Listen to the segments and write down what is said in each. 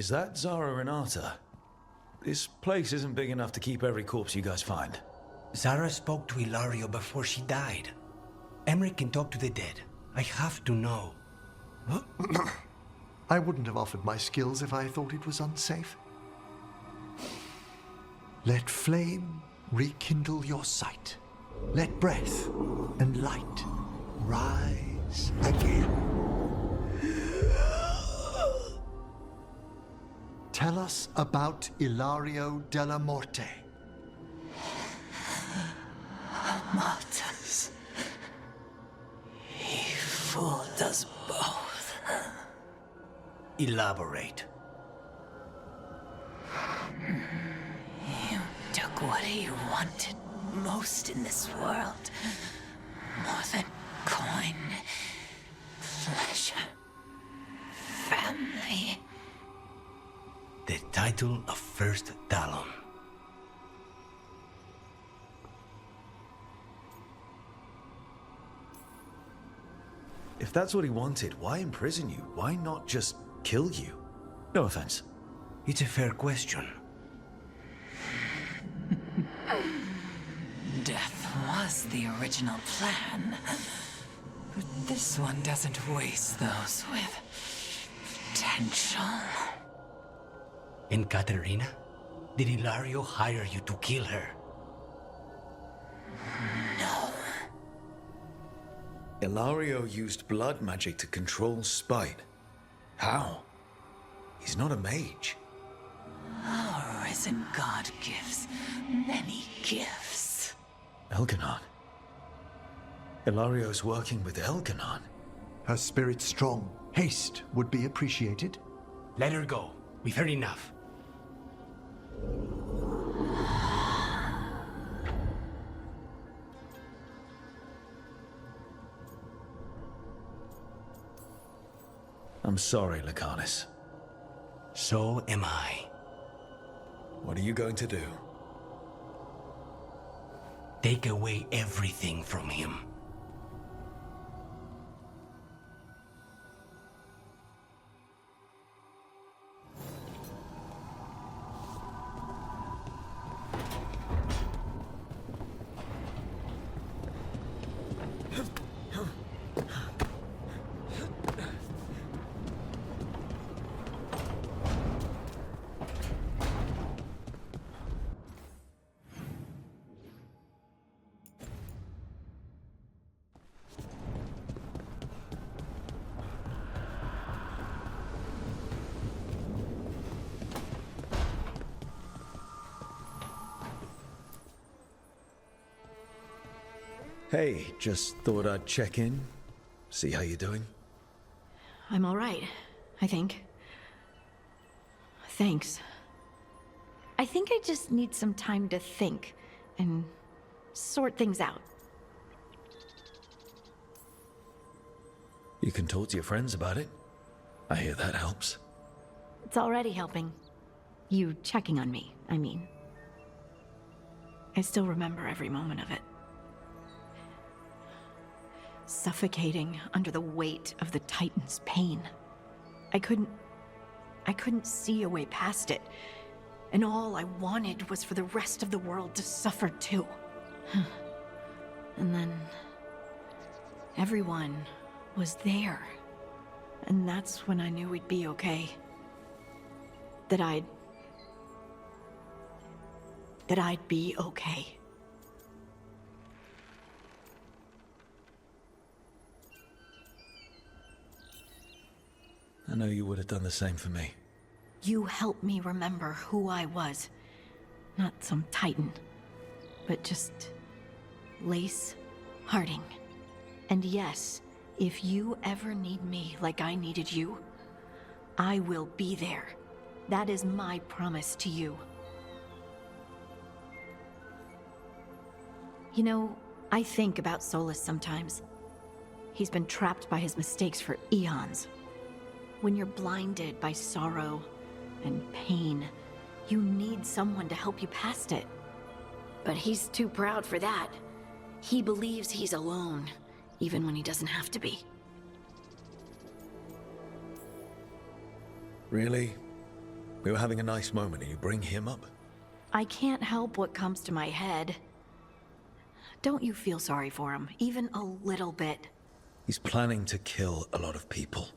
Is that Zara Renata? This place isn't big enough to keep every corpse you guys find. Zara spoke to Illario before she died. Emmerich can talk to the dead. I have to know. I wouldn't have offered my skills if I thought it was unsafe. Let flame rekindle your sight. Let breath and light rise again. Tell us about Illario della Morte. Martyrs. He fooled us both. Elaborate. You took what he wanted most in this world. More than coin, pleasure, family. The title of First Talon. If that's what he wanted, why imprison you? Why not just kill you? No offense. It's a fair question. Death was the original plan. But this one doesn't waste those with potential. And Caterina? Did Illario hire you to kill her? No. Illario used blood magic to control spite. How? He's not a mage. Our risen god gives many gifts. Elgar'nan. Illario's working with Elgar'nan. Her spirit strong. Haste would be appreciated. Let her go. We've heard enough. I'm sorry, Lucanis. So am I. What are you going to do? Take away everything from him. Hey, just thought I'd check in, see how you're doing. I'm all right, I think. Thanks. I think I just need some time to think and sort things out. You can talk to your friends about it. I hear that helps. It's already helping. You checking on me, I mean. I still remember every moment of it. Suffocating under the weight of the Titan's pain. I couldn't see a way past it. And all I wanted was for the rest of the world to suffer too. And then everyone was there. And that's when I knew we'd be okay. That I'd be okay. I know you would have done the same for me. You helped me remember who I was. Not some titan, but just Lace Harding. And yes, if you ever need me like I needed you, I will be there. That is my promise to you. You know, I think about Solas sometimes. He's been trapped by his mistakes for eons. When you're blinded by sorrow and pain, you need someone to help you past it. But he's too proud for that. He believes he's alone, even when he doesn't have to be. Really? We were having a nice moment and you bring him up? I can't help what comes to my head. Don't you feel sorry for him, even a little bit? He's planning to kill a lot of people.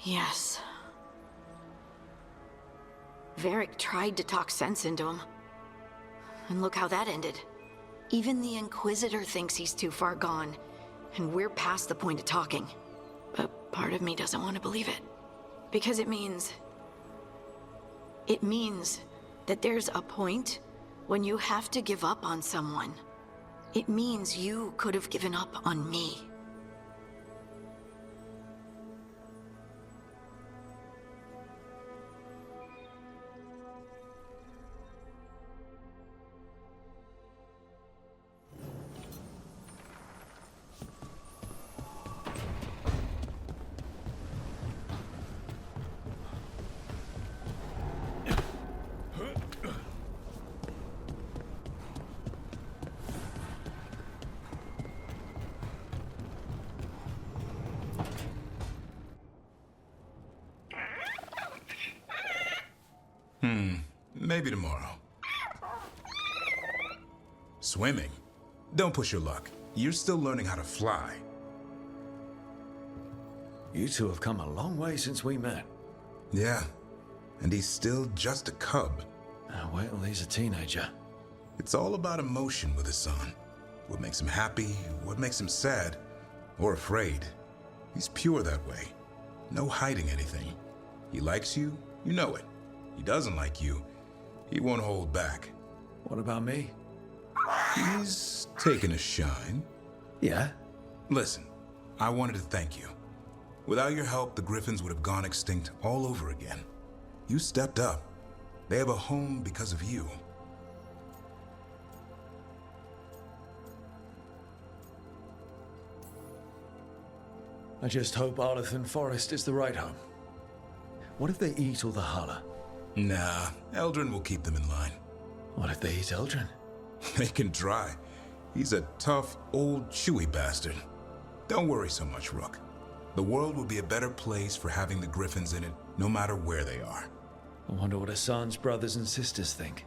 Yes. Varric tried to talk sense into him. And look how that ended. Even the Inquisitor thinks he's too far gone, and we're past the point of talking. But part of me doesn't want to believe it. Because it means that there's a point when you have to give up on someone. It means you could have given up on me. Maybe tomorrow. Swimming? Don't push your luck. You're still learning how to fly. You two have come a long way since we met. Yeah, and he's still just a cub. Wait till he's a teenager. It's all about emotion with his son. What makes him happy, what makes him sad, or afraid. He's pure that way. No hiding anything. He likes you, you know it. He doesn't like you, he won't hold back. What about me? He's taken a shine. Yeah? Listen, I wanted to thank you. Without your help, the griffins would have gone extinct all over again. You stepped up. They have a home because of you. I just hope Arlathan Forest is the right home. What if they eat all the Hala? Nah, Eldrin will keep them in line. What if they eat Eldrin? They can try. He's a tough, old, chewy bastard. Don't worry so much, Rook. The world will be a better place for having the griffins in it, no matter where they are. I wonder what Hassan's brothers and sisters think.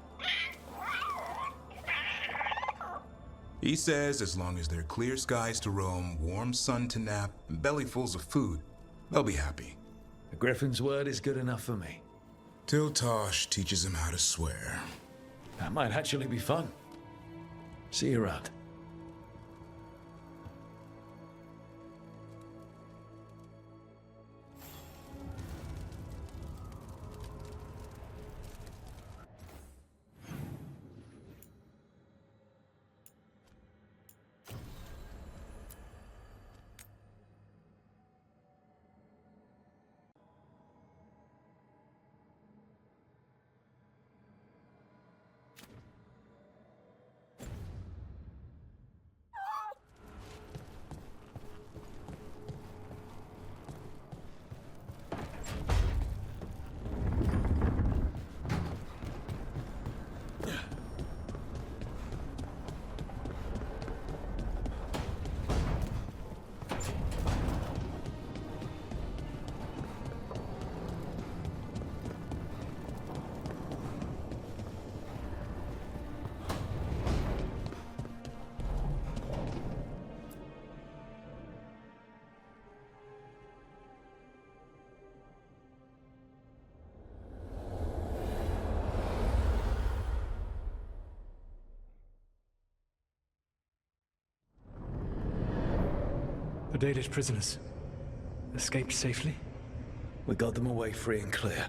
He says as long as there are clear skies to roam, warm sun to nap, and bellyfuls of food, they'll be happy. A griffin's word is good enough for me. Till Tosh teaches him how to swear. That might actually be fun. See you around. The Dalish prisoners escaped safely? We got them away free and clear.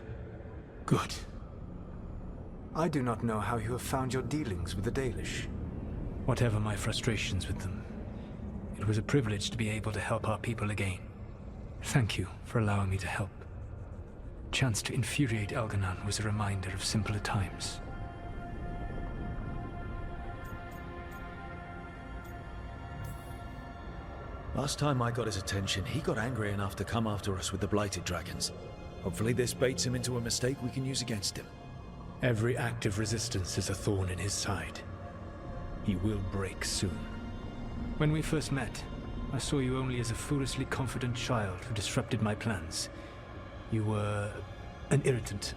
Good. I do not know how you have found your dealings with the Dalish. Whatever my frustrations with them, it was a privilege to be able to help our people again. Thank you for allowing me to help. Chance to infuriate Elgar'nan was a reminder of simpler times. Last time I got his attention, he got angry enough to come after us with the blighted dragons. Hopefully this baits him into a mistake we can use against him. Every act of resistance is a thorn in his side. He will break soon. When we first met, I saw you only as a foolishly confident child who disrupted my plans. You were An irritant.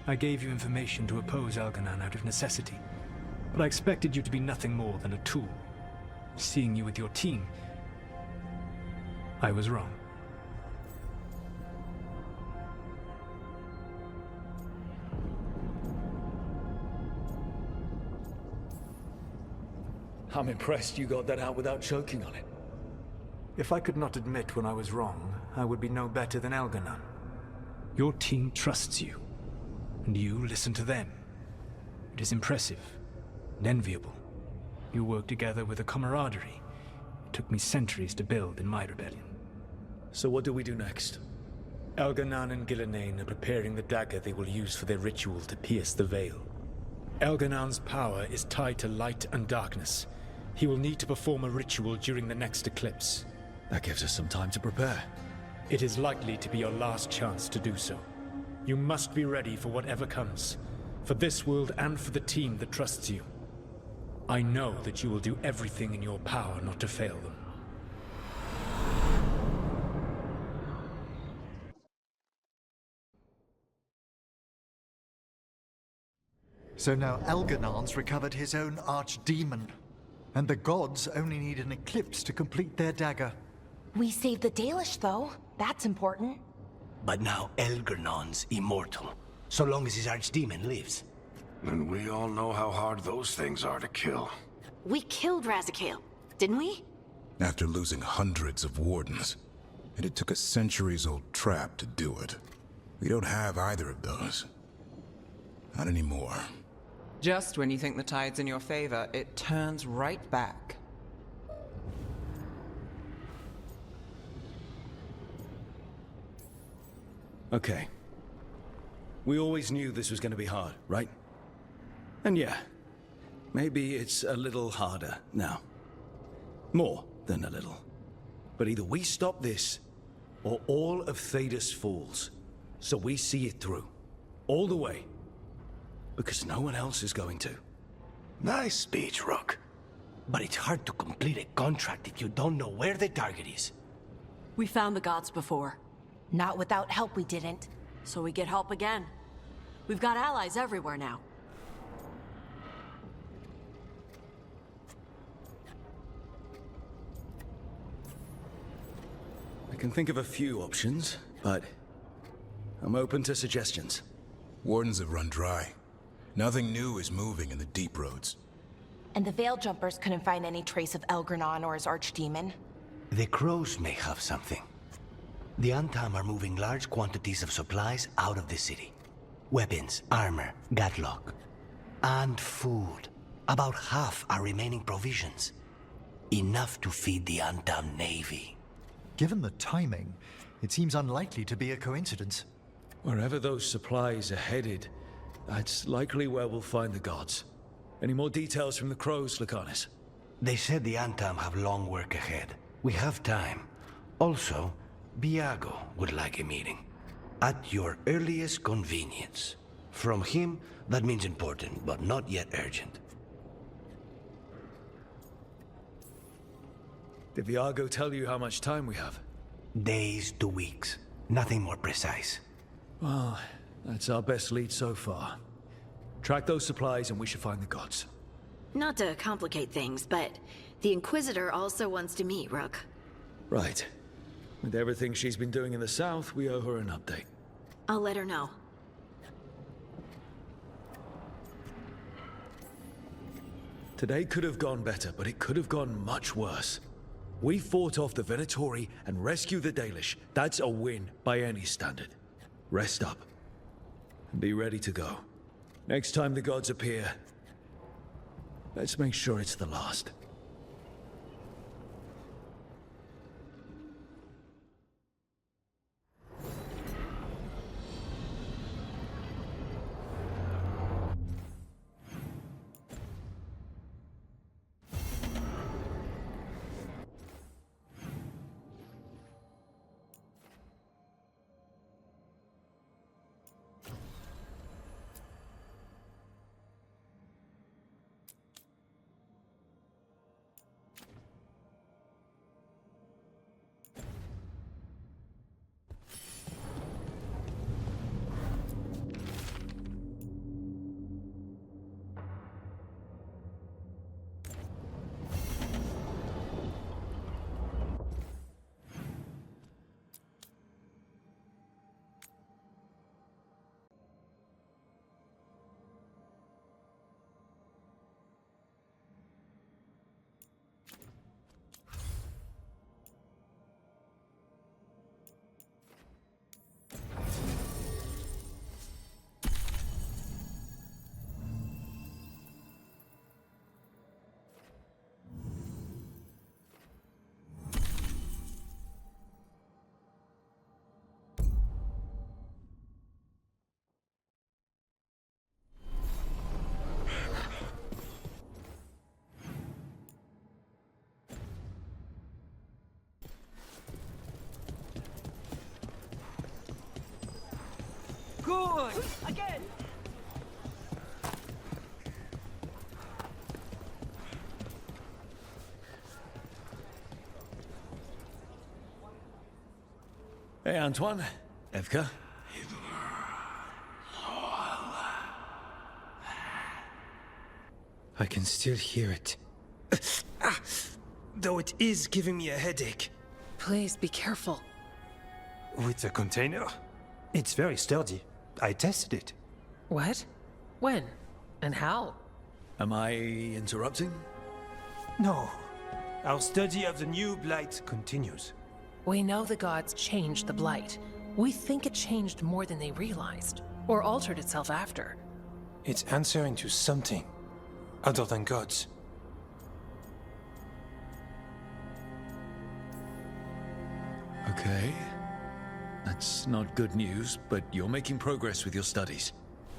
I gave you information to oppose Elgar'nan out of necessity, but I expected you to be nothing more than a tool. Seeing you with your team, I was wrong. I'm impressed you got that out without choking on it. If I could not admit when I was wrong, I would be no better than Elgar'nan. Your team trusts you, and you listen to them. It is impressive and enviable. You work together with a camaraderie it took me centuries to build in my rebellion. So what do we do next? Elgar'nan and Gillenane are preparing the dagger they will use for their ritual to pierce the veil. Elgar'nan's power is tied to light and darkness. He will need to perform a ritual during the next eclipse. That gives us some time to prepare. It is likely to be your last chance to do so. You must be ready for whatever comes, for this world and for the team that trusts you. I know that you will do everything in your power not to fail them. So now Elgar'nan's recovered his own archdemon, and the gods only need an eclipse to complete their dagger. We saved the Dalish, though. That's important. But now Elgar'nan's immortal, so long as his archdemon lives. And we all know how hard those things are to kill. We killed Razikale, didn't we? After losing hundreds of wardens. And it took a centuries-old trap to do it. We don't have either of those. Not anymore. Just when you think the tide's in your favor, it turns right back. Okay. We always knew this was going to be hard, right? And yeah, maybe it's a little harder now. More than a little. But either we stop this, or all of Thedas falls. So we see it through. All the way. Because no one else is going to. Nice speech, Rook. But it's hard to complete a contract if you don't know where the target is. We found the gods before, Not without help, we didn't. so we get help again. We've got allies everywhere now. I can think of a few options, but I'm open to suggestions. Wardens have run dry. Nothing new is moving in the deep roads. And the Veil Jumpers couldn't find any trace of Elgar'nan or his archdemon. The crows may have something. The Antam are moving large quantities of supplies out of the city. Weapons, armor, gatlock. And food. About half are remaining provisions. Enough to feed the Antam navy. Given the timing, it seems unlikely to be a coincidence. Wherever those supplies are headed, that's likely where we'll find the gods. Any more details from the crows, Lucanis? They said the Antam have long work ahead. We have time. Also, Viago would like a meeting. At your earliest convenience. From him, that means important, but not yet urgent. Did Viago tell you how much time we have? Days to weeks. Nothing more precise. Well, that's our best lead so far. Track those supplies and we should find the gods. Not to complicate things, but the Inquisitor also wants to meet Rook. Right. With everything she's been doing in the south, we owe her an update. I'll let her know. Today could have gone better, but it could have gone much worse. We fought off the Venatori and rescued the Dalish. That's a win by any standard. Rest up. And be ready to go. Next time the gods appear, let's make sure it's the last. Good! Again! Hey, Antoine. Evka. I can still hear it. Though it is giving me a headache. Please be careful. With the container? It's very sturdy. I tested it. What? When? And how? Am I interrupting? No. Our study of the new blight continues. We know the gods changed the blight. We think it changed more than they realized, or altered itself after. It's answering to something other than gods. Okay. That's not good news, but you're making progress with your studies.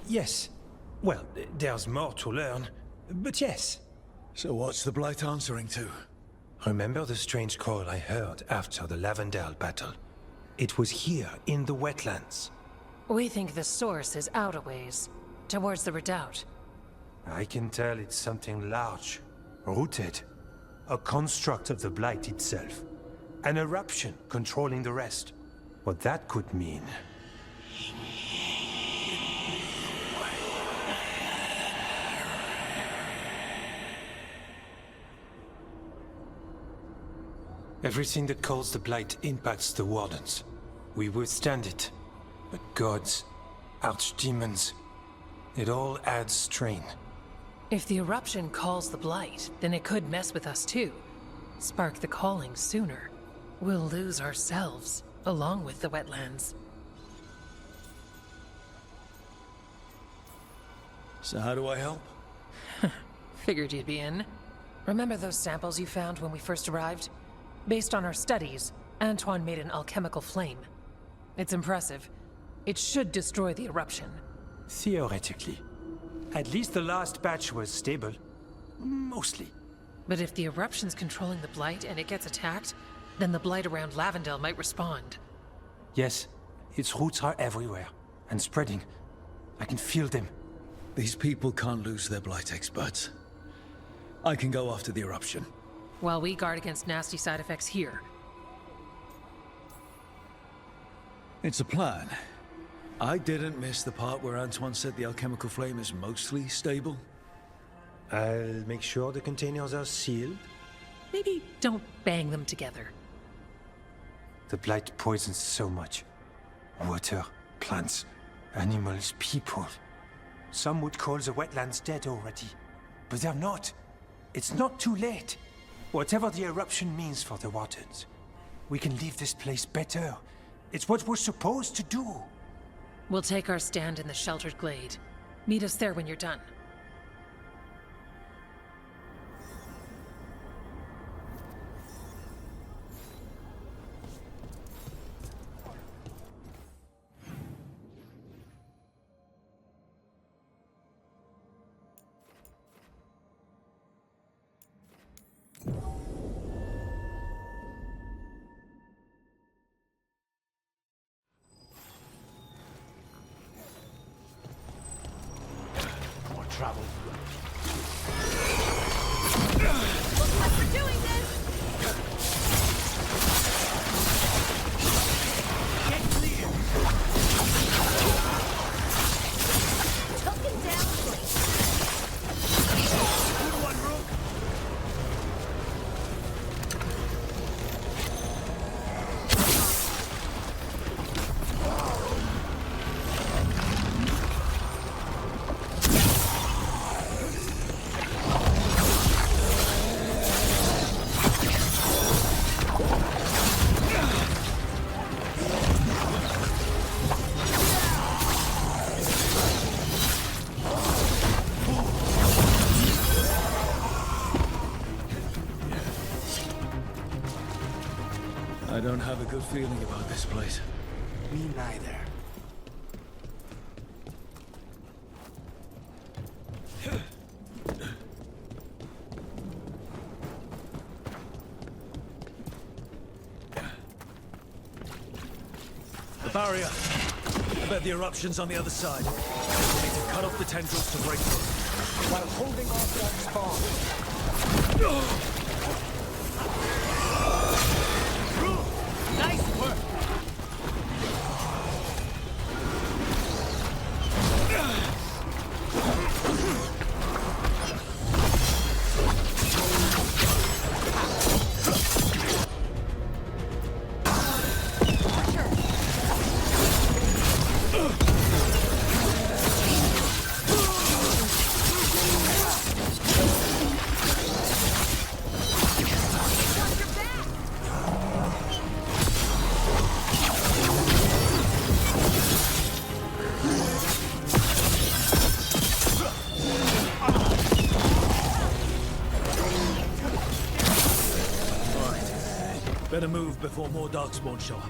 Yes. Well, there's more to learn, but yes. So what's the blight answering to? Remember the strange call I heard after the Lavendale battle? It was here, in the wetlands. We think the source is out a ways, towards the redoubt. I can tell it's something large, rooted. A construct of the blight itself. An eruption controlling the rest. What that could mean. Everything that calls the blight impacts the wardens. We withstand it. But gods, archdemons, it all adds strain. If the eruption calls the blight, then it could mess with us too. Spark the calling sooner. We'll lose ourselves, along with the wetlands. So how do I help? Figured you'd be in. Remember those samples you found when we first arrived? Based on our studies, Antoine made an alchemical flame. It's impressive. It should destroy the eruption. Theoretically. At least the last batch was stable. Mostly. But if the eruption's controlling the blight and it gets attacked, then the blight around Lavendale might respond. Yes, its roots are everywhere. And spreading. I can feel them. These people can't lose their blight experts. I can go after the eruption. While we guard against nasty side effects here. It's a plan. I didn't miss the part where Antoine said the alchemical flame is mostly stable. I'll make sure the containers are sealed. Maybe don't bang them together. The blight poisons so much. Water, plants, animals, people. Some would call the wetlands dead already. But they're not. It's not too late. Whatever the eruption means for the wardens, we can leave this place better. It's what we're supposed to do. We'll take our stand in the sheltered glade. Meet us there when you're done. Trouble. Looks like we're doing this! Get clear! Took him down, please. Good one, Rook! I don't have a good feeling about this place. Me neither. The barrier! bet the eruption's on the other side. We need to cut off the tendrils to break through. While holding off that spawn. Nice work! Better move before more darkspawn show up.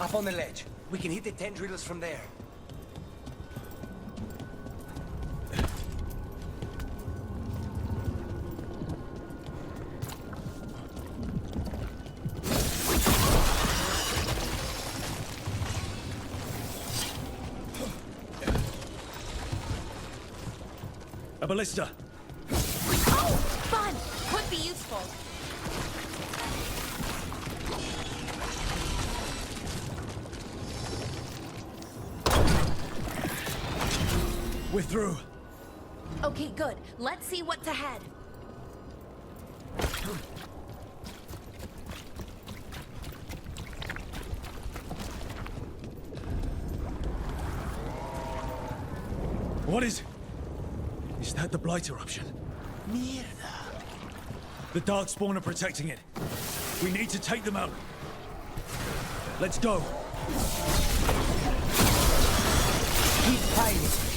Up on the ledge. We can hit the tendrils from there. A ballista! Oh, fun! Could be useful. We're through. Okay, good. Let's see what's ahead. What is it? Is that the blight eruption? Mierda. The darkspawn are protecting it. We need to take them out. Let's go. Keep fighting.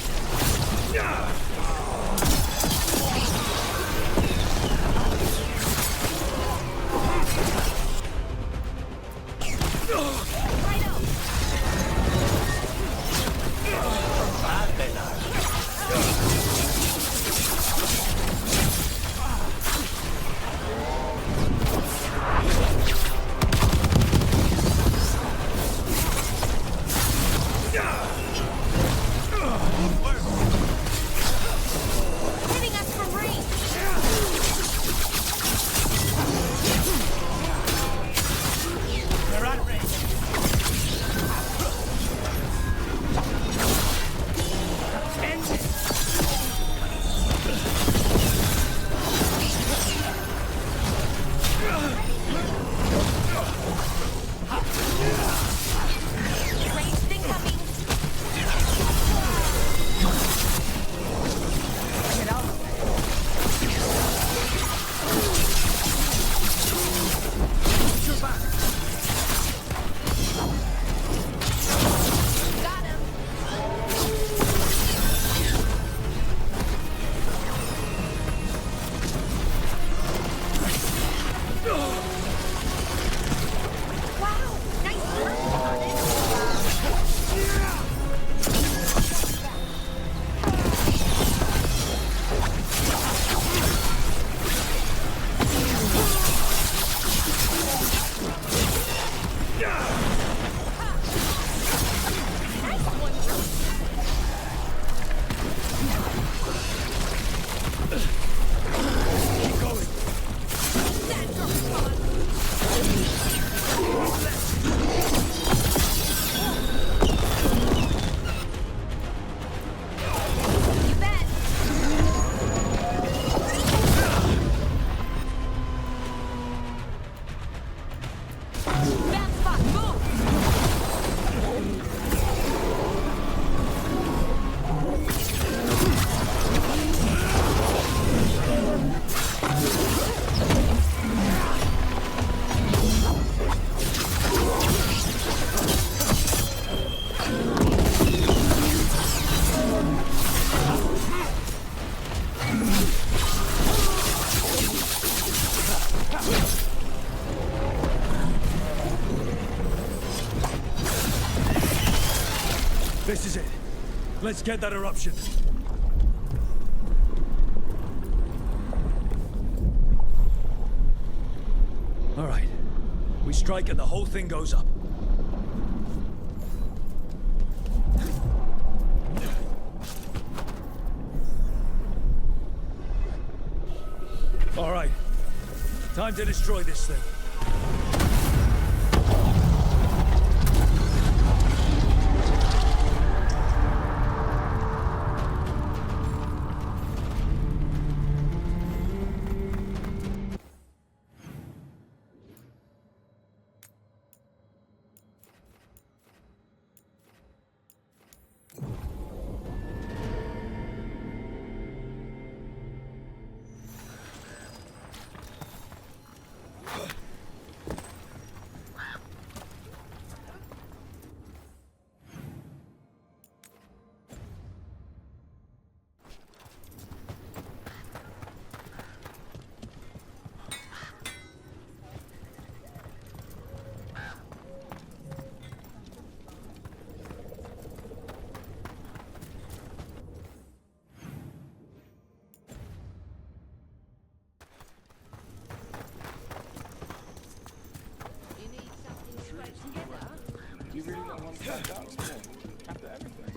This is it. Let's get that eruption. All right. We strike and the whole thing goes up. All right. Time to destroy this thing. You really don't want to cut down after everything.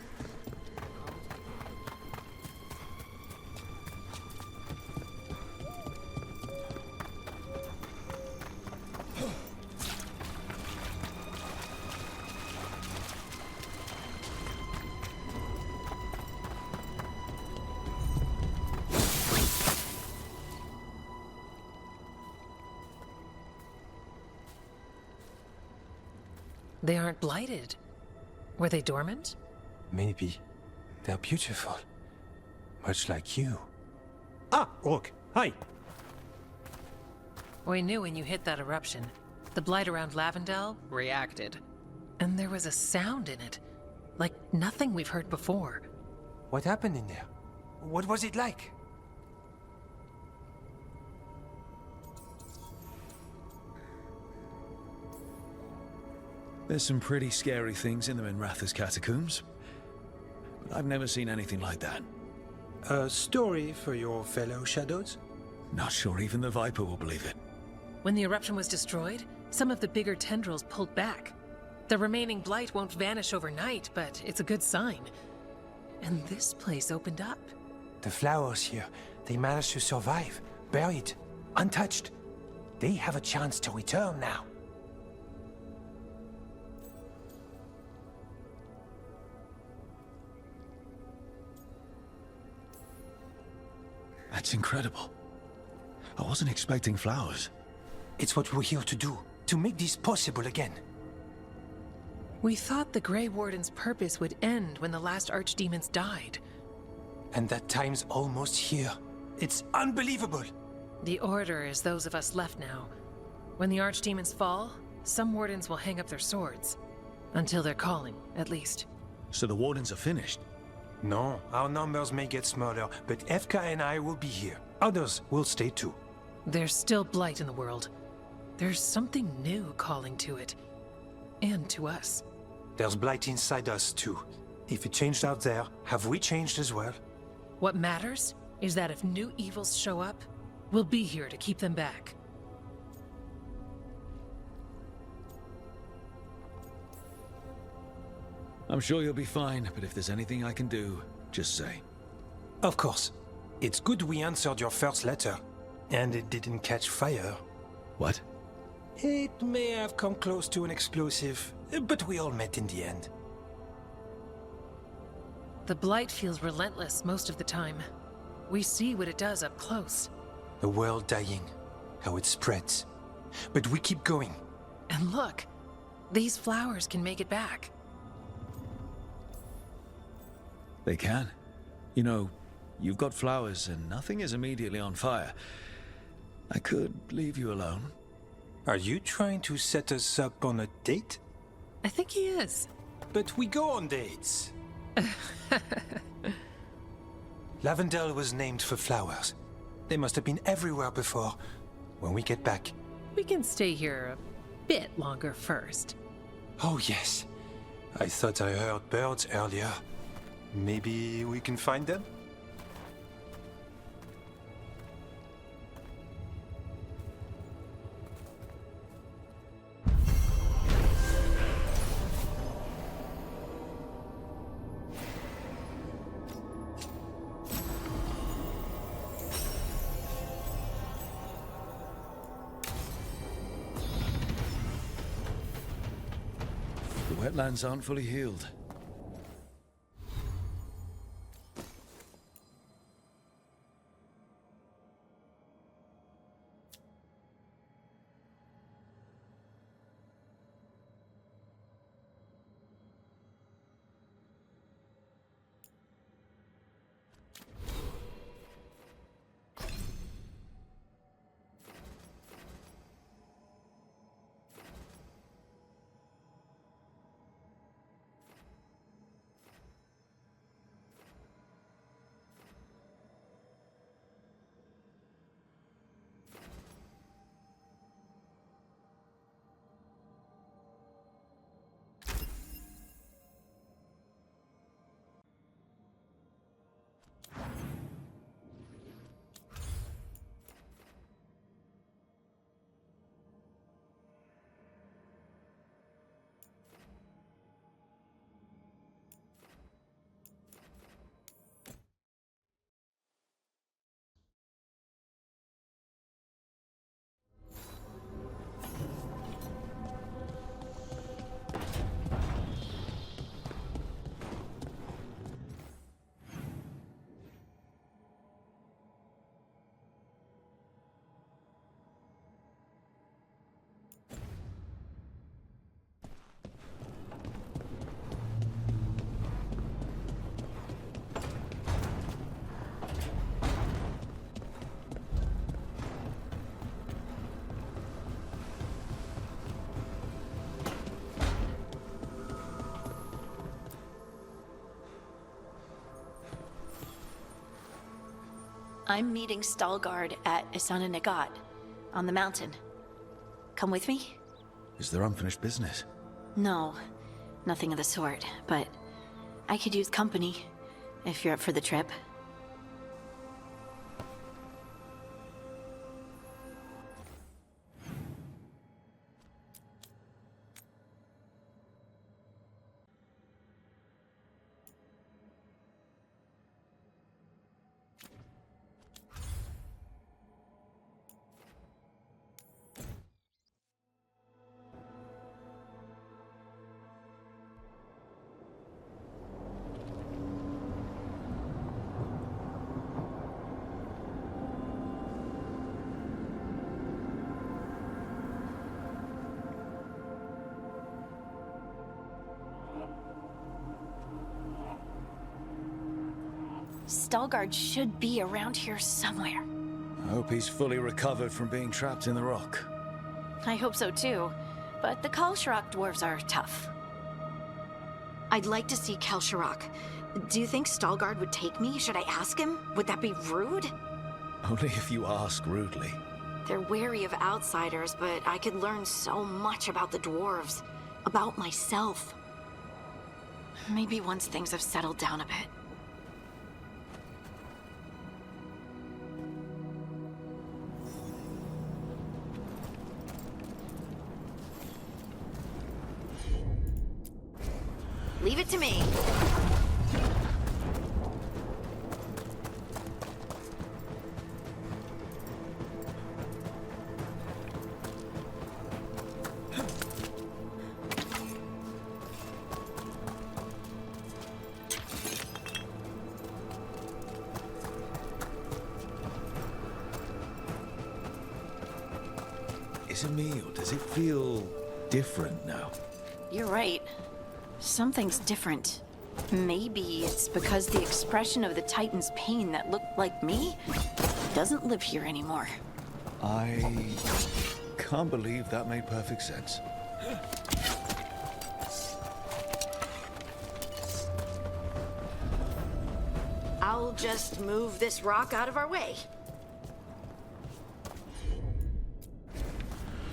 They aren't blighted. Were they dormant? Maybe. They're beautiful. Much like you. Ah, Rook. Hi. We knew when you hit that eruption. The blight around Lavendel reacted. And there was a sound in it. Like nothing we've heard before. What happened in there? What was it like? There's some pretty scary things in the Minratha's catacombs. But I've never seen anything like that. A story for your fellow shadows? Not sure even the Viper will believe it. When the eruption was destroyed, some of the bigger tendrils pulled back. The remaining blight won't vanish overnight, but it's a good sign. And this place opened up. The flowers here, they managed to survive, buried, untouched. They have a chance to return now. That's incredible. I wasn't expecting flowers. It's what we're here to do, to make this possible again. We thought the Grey Warden's purpose would end when the last archdemons died. And that time's almost here. It's unbelievable! The Order is those of us left now. When the archdemons fall, some wardens will hang up their swords. Until their calling, at least. So the wardens are finished? No, our numbers may get smaller, but Evka and I will be here. Others will stay too. There's still blight in the world. There's something new calling to it. And to us. There's blight inside us too. If it changed out there, have we changed as well? What matters is that if new evils show up, we'll be here to keep them back. I'm sure you'll be fine, but if there's anything I can do, just say. Of course. It's good we answered your first letter. And it didn't catch fire. What? It may have come close to an explosive, but we all met in the end. The blight feels relentless most of the time. We see what it does up close. The world dying, how it spreads. But we keep going. And look, these flowers can make it back. They can. You know, you've got flowers and nothing is immediately on fire. I could leave you alone. Are you trying to set us up on a date? I think he is. But we go on dates. Lavendel was named for flowers. They must have been everywhere before. When we get back... We can stay here a bit longer first. Oh yes. I thought I heard birds earlier. Maybe we can find them? The wetlands aren't fully healed. I'm meeting Stalgard at Isana Negat, on the mountain. Come with me? Is there unfinished business? No, nothing of the sort, but I could use company, if you're up for the trip. Stalgard should be around here somewhere. I hope he's fully recovered from being trapped in the rock. I hope so too, but the Kal-Sharok dwarves are tough. I'd like to see Kal-Sharok. Do you think Stalgard would take me? Should I ask him? Would that be rude? Only if you ask rudely. They're wary of outsiders, but I could learn so much about the dwarves. About myself. Maybe once things have settled down a bit. Leave it to me. Is it me, or does it feel different now? You're right. Something's different. Maybe it's because the expression of the Titan's pain that looked like me doesn't live here anymore. I can't believe that made perfect sense. I'll just move this rock out of our way.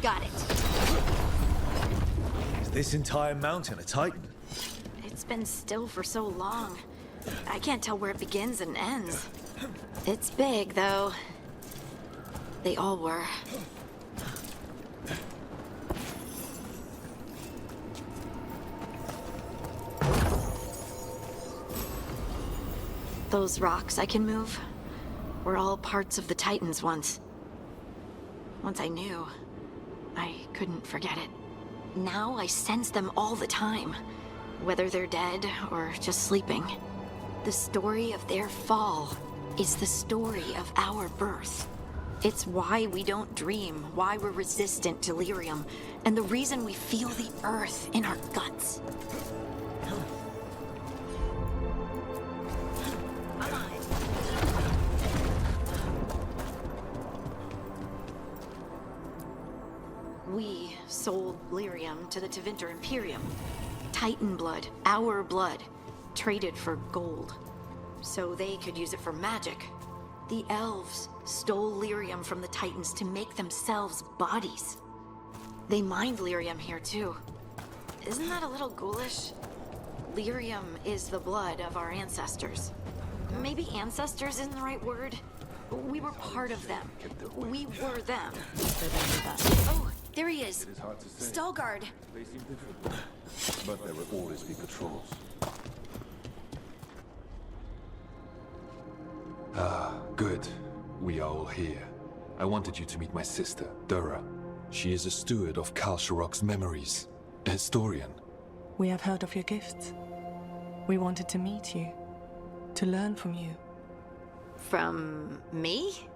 Got it. Is this entire mountain a Titan? been still for so long. I can't tell where it begins and ends. It's big, though. They all were. Those rocks I can move were all parts of the Titans once. Once I knew, I couldn't forget it. Now I sense them all the time, whether they're dead or just sleeping. The story of their fall is the story of our birth. It's why we don't dream, why we're resistant to lyrium, and the reason we feel the earth in our guts. We sold lyrium to the Tevinter Imperium. Titan blood, our blood, traded for gold, so they could use it for magic. The elves stole lyrium from the Titans to make themselves bodies. They mined lyrium here too. Isn't that a little ghoulish? Lyrium is the blood of our ancestors. Maybe ancestors isn't the right word. We were part of them. We were them. Oh, there he is. Stalgard. They seem different, but there will always be patrols. Ah, good. We are all here. I wanted you to meet my sister, Dura. She is a steward of Kal-Sharok's memories, a historian. We have heard of your gifts. We wanted to meet you, to learn from you. From me?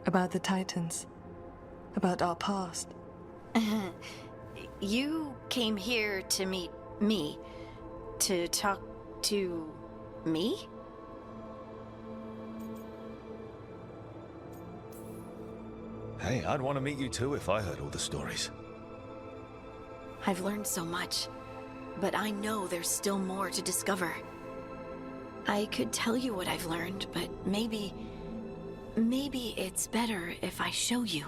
About the Titans, about our past. You came here to meet me, to talk to me? Hey, I'd want to meet you too if I heard all the stories. I've learned so much, but I know there's still more to discover. I could tell you what I've learned, but maybe it's better if I show you.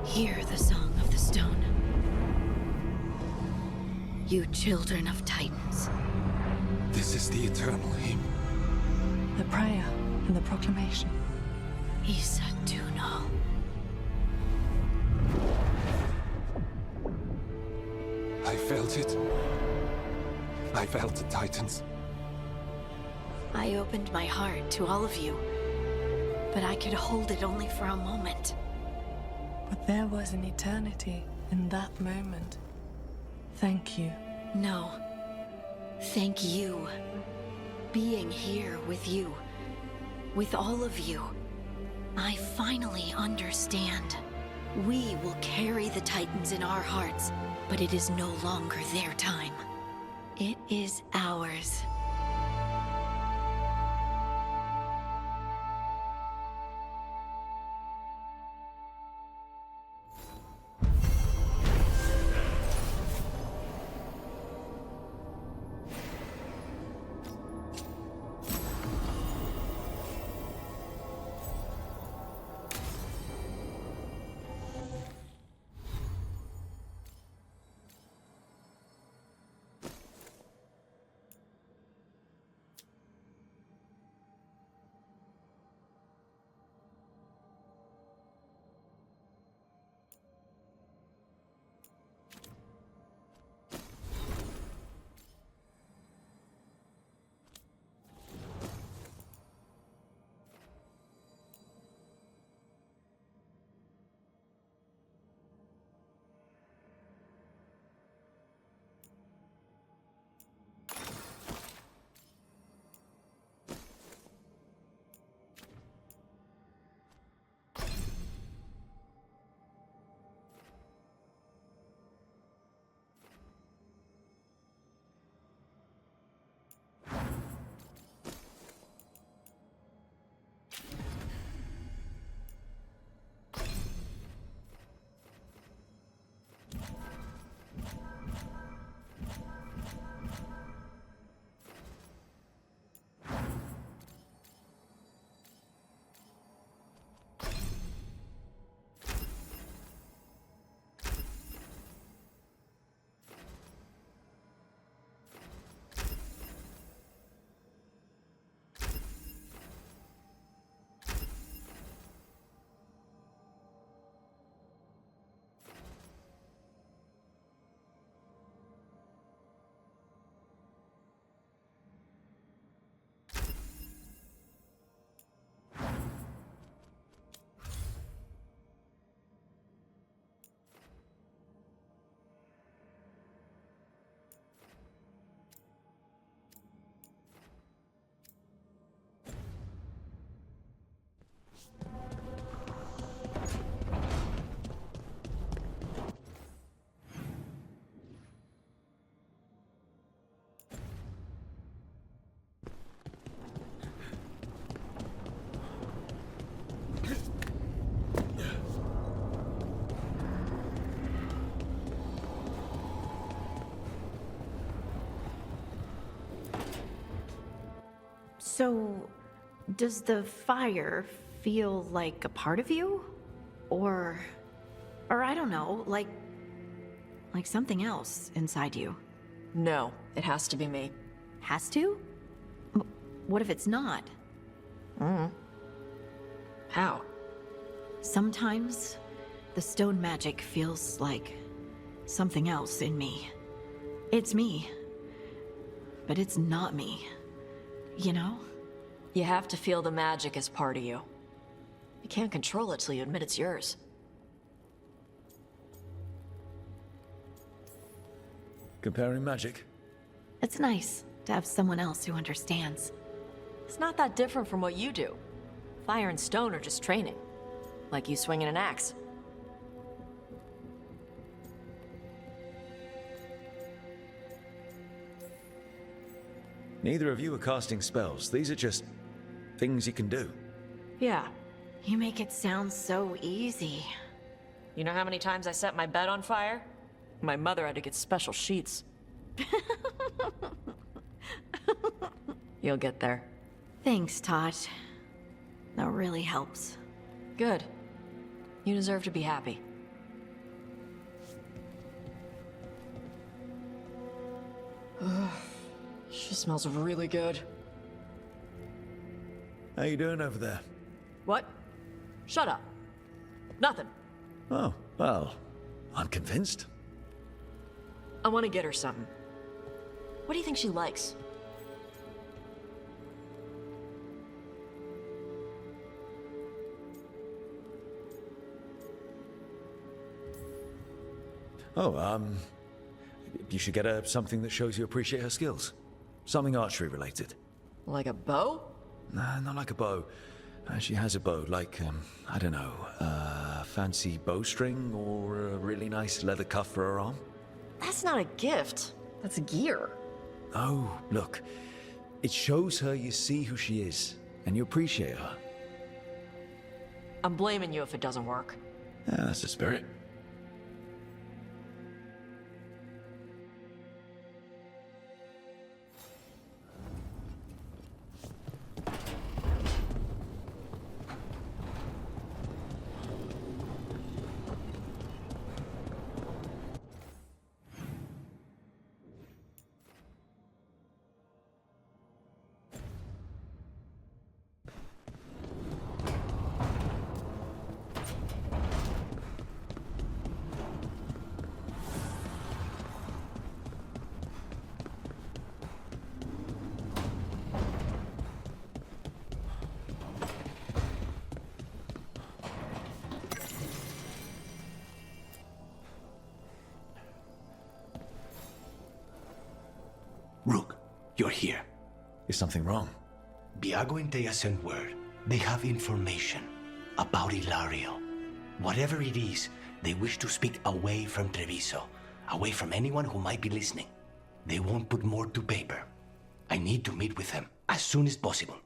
Hear the song of the stone. You children of Titans. This is the eternal hymn. The prayer and the proclamation. Isa Tunal. I felt it. I felt the Titans. I opened my heart to all of you, but I could hold it only for a moment. But there was an eternity in that moment. Thank you. No. Thank you. Being here with you. With all of you. I finally understand. We will carry the Titans in our hearts, but it is no longer their time. It is ours. So, does the fire feel like a part of you? Or I don't know, like something else inside you? No, it has to be me. Has to? What if it's not? How? Sometimes, the stone magic feels like something else in me. It's me, but it's not me. You know? You have to feel the magic as part of you. You can't control it till you admit it's yours. Comparing magic? It's nice to have someone else who understands. It's not that different from what you do. Fire and stone are just training. Like you swinging an axe. Neither of you are casting spells. These are just things you can do. Yeah. You make it sound so easy. You know how many times I set my bed on fire? My mother had to get special sheets. You'll get there. Thanks, Todd. That really helps. Good. You deserve to be happy. She smells really good. How you doing over there? What? Shut up. Nothing. Oh, well, I'm convinced. I want to get her something. What do you think she likes? Oh, you should get her something that shows you appreciate her skills. Something archery related. Like a bow? Nah, not like a bow. She has a bow, like, I don't know, fancy bowstring or a really nice leather cuff for her arm. That's not a gift. That's gear. Oh, look. It shows her you see who she is, and you appreciate her. I'm blaming you if it doesn't work. Yeah, that's the spirit. Rook, you're here. Is something wrong? Viago and Teia sent word. They have information about Illario. Whatever it is, they wish to speak away from Treviso, away from anyone who might be listening. They won't put more to paper. I need to meet with them as soon as possible.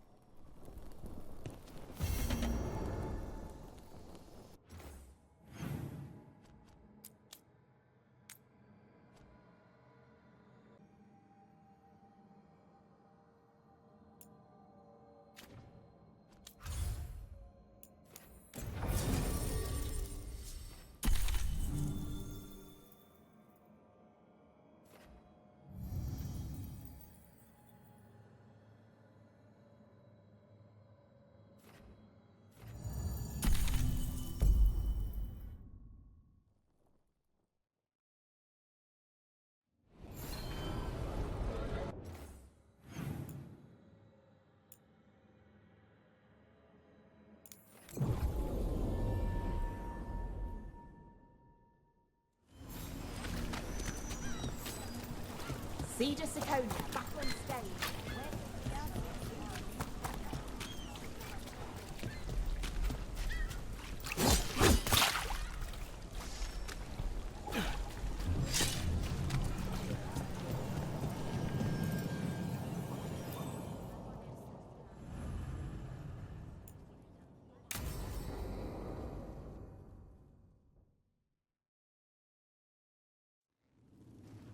Siege of Siconia, battle and stage.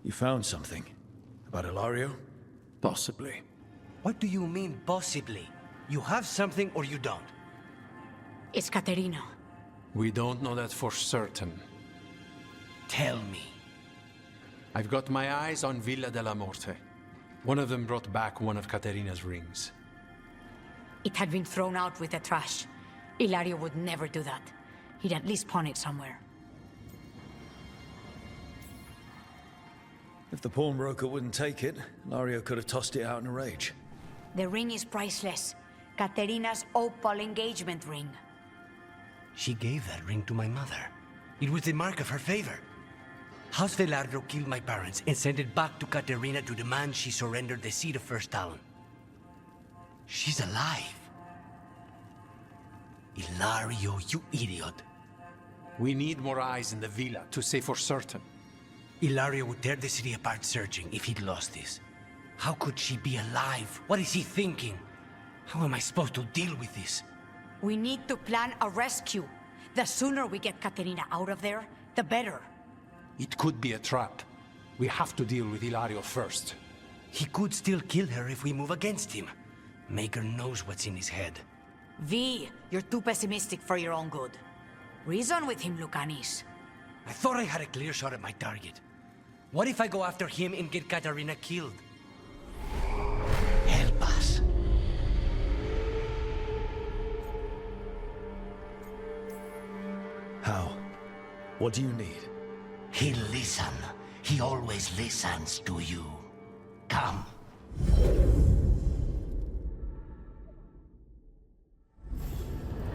You found something? About Illario? Possibly. What do you mean, possibly? You have something or you don't? It's Caterina. We don't know that for certain. Tell me. I've got my eyes on Villa de la Morte. One of them brought back one of Caterina's rings. It had been thrown out with the trash. Illario would never do that. He'd at least pawn it somewhere. If the pawnbroker wouldn't take it, Illario could have tossed it out in a rage. The ring is priceless. Caterina's opal engagement ring. She gave that ring to my mother. It was the mark of her favor. House Veilguard killed my parents and sent it back to Caterina to demand she surrender the seat of First Talon. She's alive. Illario, you idiot. We need more eyes in the villa to say for certain. Illario would tear the city apart searching if he'd lost this. How could she be alive? What is he thinking? How am I supposed to deal with this? We need to plan a rescue. The sooner we get Caterina out of there, the better. It could be a trap. We have to deal with Illario first. He could still kill her if we move against him. Maker knows what's in his head. V, you're too pessimistic for your own good. Reason with him, Lucanis. I thought I had a clear shot at my target. What if I go after him and get Caterina killed? Help us. How? What do you need? He'll listen. He always listens to you. Come.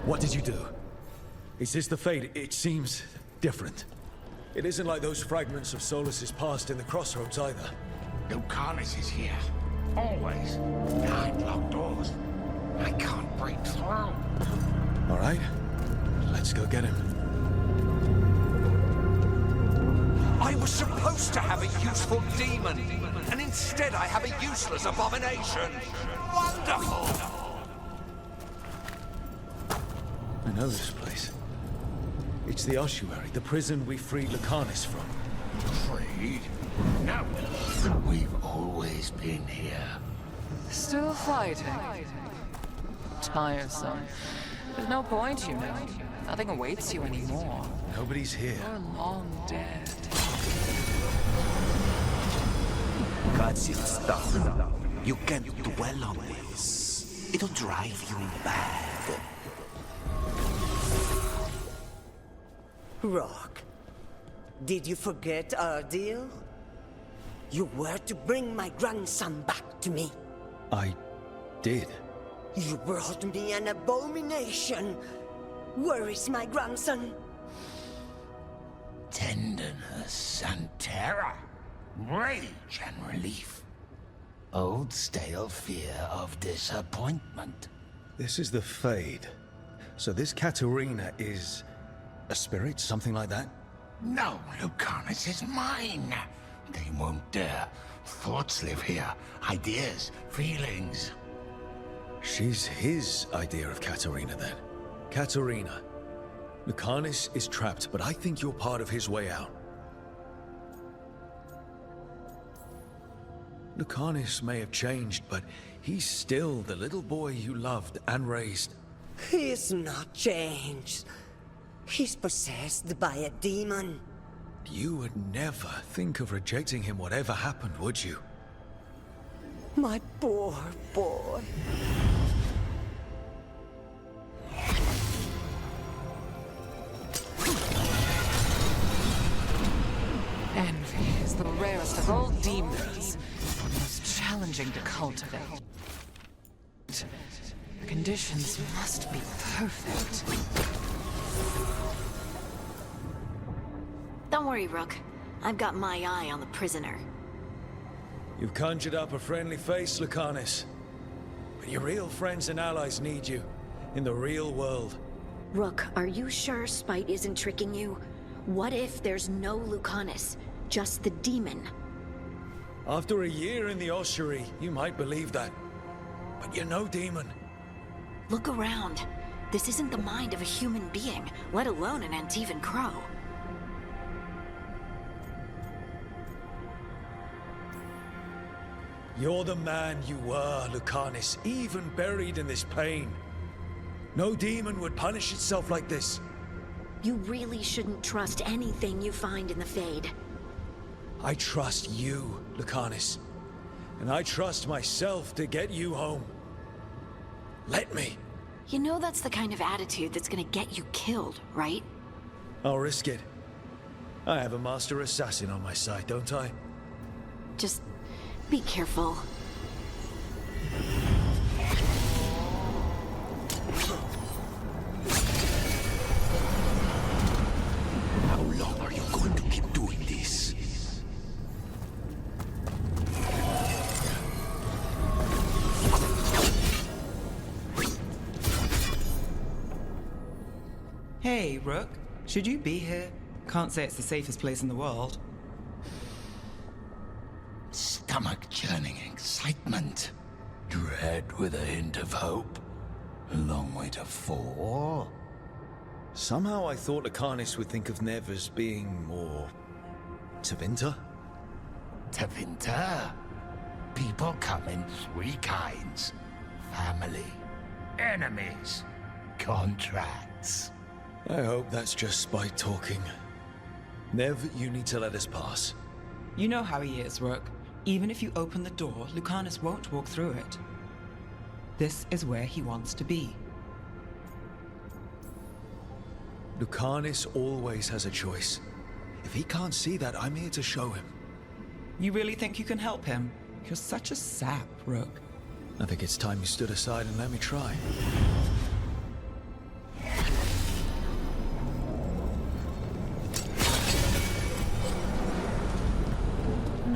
What did you do? Is this the fate? It seems different. It isn't like those fragments of Solas' past in the crossroads either. Lucanis is here. Always. Behind locked doors. I can't break through. All right. Let's go get him. I was supposed to have a useful demon, and instead I have a useless abomination. Wonderful! I know this place. It's the ossuary, the prison we freed Lucanis from. Freed? No. We've always been here. Still fighting. Tiresome. There's no point, you know. Nothing awaits you anymore. Nobody's here. You're long dead. God's stuff. You can't dwell on this. It'll drive you mad. Rock, did you forget our deal? You were to bring my grandson back to me. I did. You brought me an abomination. Where is my grandson? Tenderness and terror. Rage and relief. Old stale fear of disappointment. This is the Fade. So this Caterina is a spirit, something like that? No, Lucanis is mine. They won't dare. Thoughts live here. Ideas, feelings. She's his idea of Caterina, then. Caterina. Lucanis is trapped, but I think you're part of his way out. Lucanis may have changed, but he's still the little boy you loved and raised. He's not changed. He's possessed by a demon. You would never think of rejecting him whatever happened, would you? My poor boy. Envy is the rarest of all demons. The most challenging to cultivate. The conditions must be perfect. Don't worry, Rook. I've got my eye on the prisoner. You've conjured up a friendly face, Lucanis. But your real friends and allies need you. In the real world. Rook, are you sure Spite isn't tricking you? What if there's no Lucanis? Just the demon? After a year in the ossuary, you might believe that. But you're no demon. Look around. This isn't the mind of a human being, let alone an Antivan crow. You're the man you were, Lucanis, even buried in this pain. No demon would punish itself like this. You really shouldn't trust anything you find in the Fade. I trust you, Lucanis. And I trust myself to get you home. Let me. You know that's the kind of attitude that's gonna get you killed, right? I'll risk it. I have a master assassin on my side, don't I? Just be careful. How long are you going to keep doing this? Hey, Rook. Should you be here? Can't say it's the safest place in the world. Stomach-churning excitement. Dread with a hint of hope. A long way to fall. Somehow I thought Lucanis would think of Nev as being more... Tevinter? Tevinter? People come in three kinds. Family, enemies, contracts. I hope that's just spite talking. Nev, you need to let us pass. You know how he is, Rook. Even if you open the door, Lucanis won't walk through it. This is where he wants to be. Lucanis always has a choice. If he can't see that, I'm here to show him. You really think you can help him? You're such a sap, Rook. I think it's time you stood aside and let me try.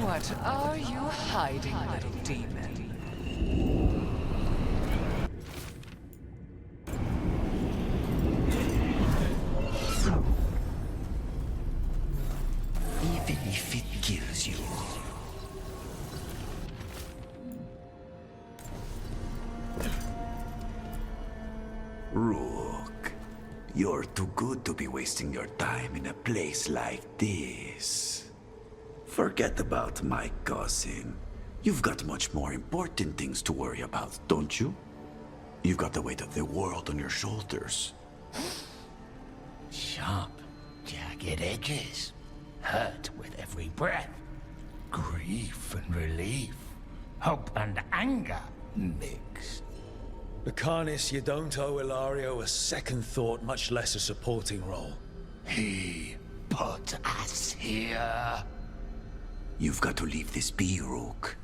What are you hiding, little demon? Even if it kills you. Rook, you're too good to be wasting your time in a place like this. Forget about my cousin. You've got much more important things to worry about, don't you? You've got the weight of the world on your shoulders. Sharp, jagged edges. Hurt with every breath. Grief and relief. Hope and anger mixed. Lucanis, you don't owe Illario a second thought, much less a supporting role. He put us here. You've got to leave this be, Rook.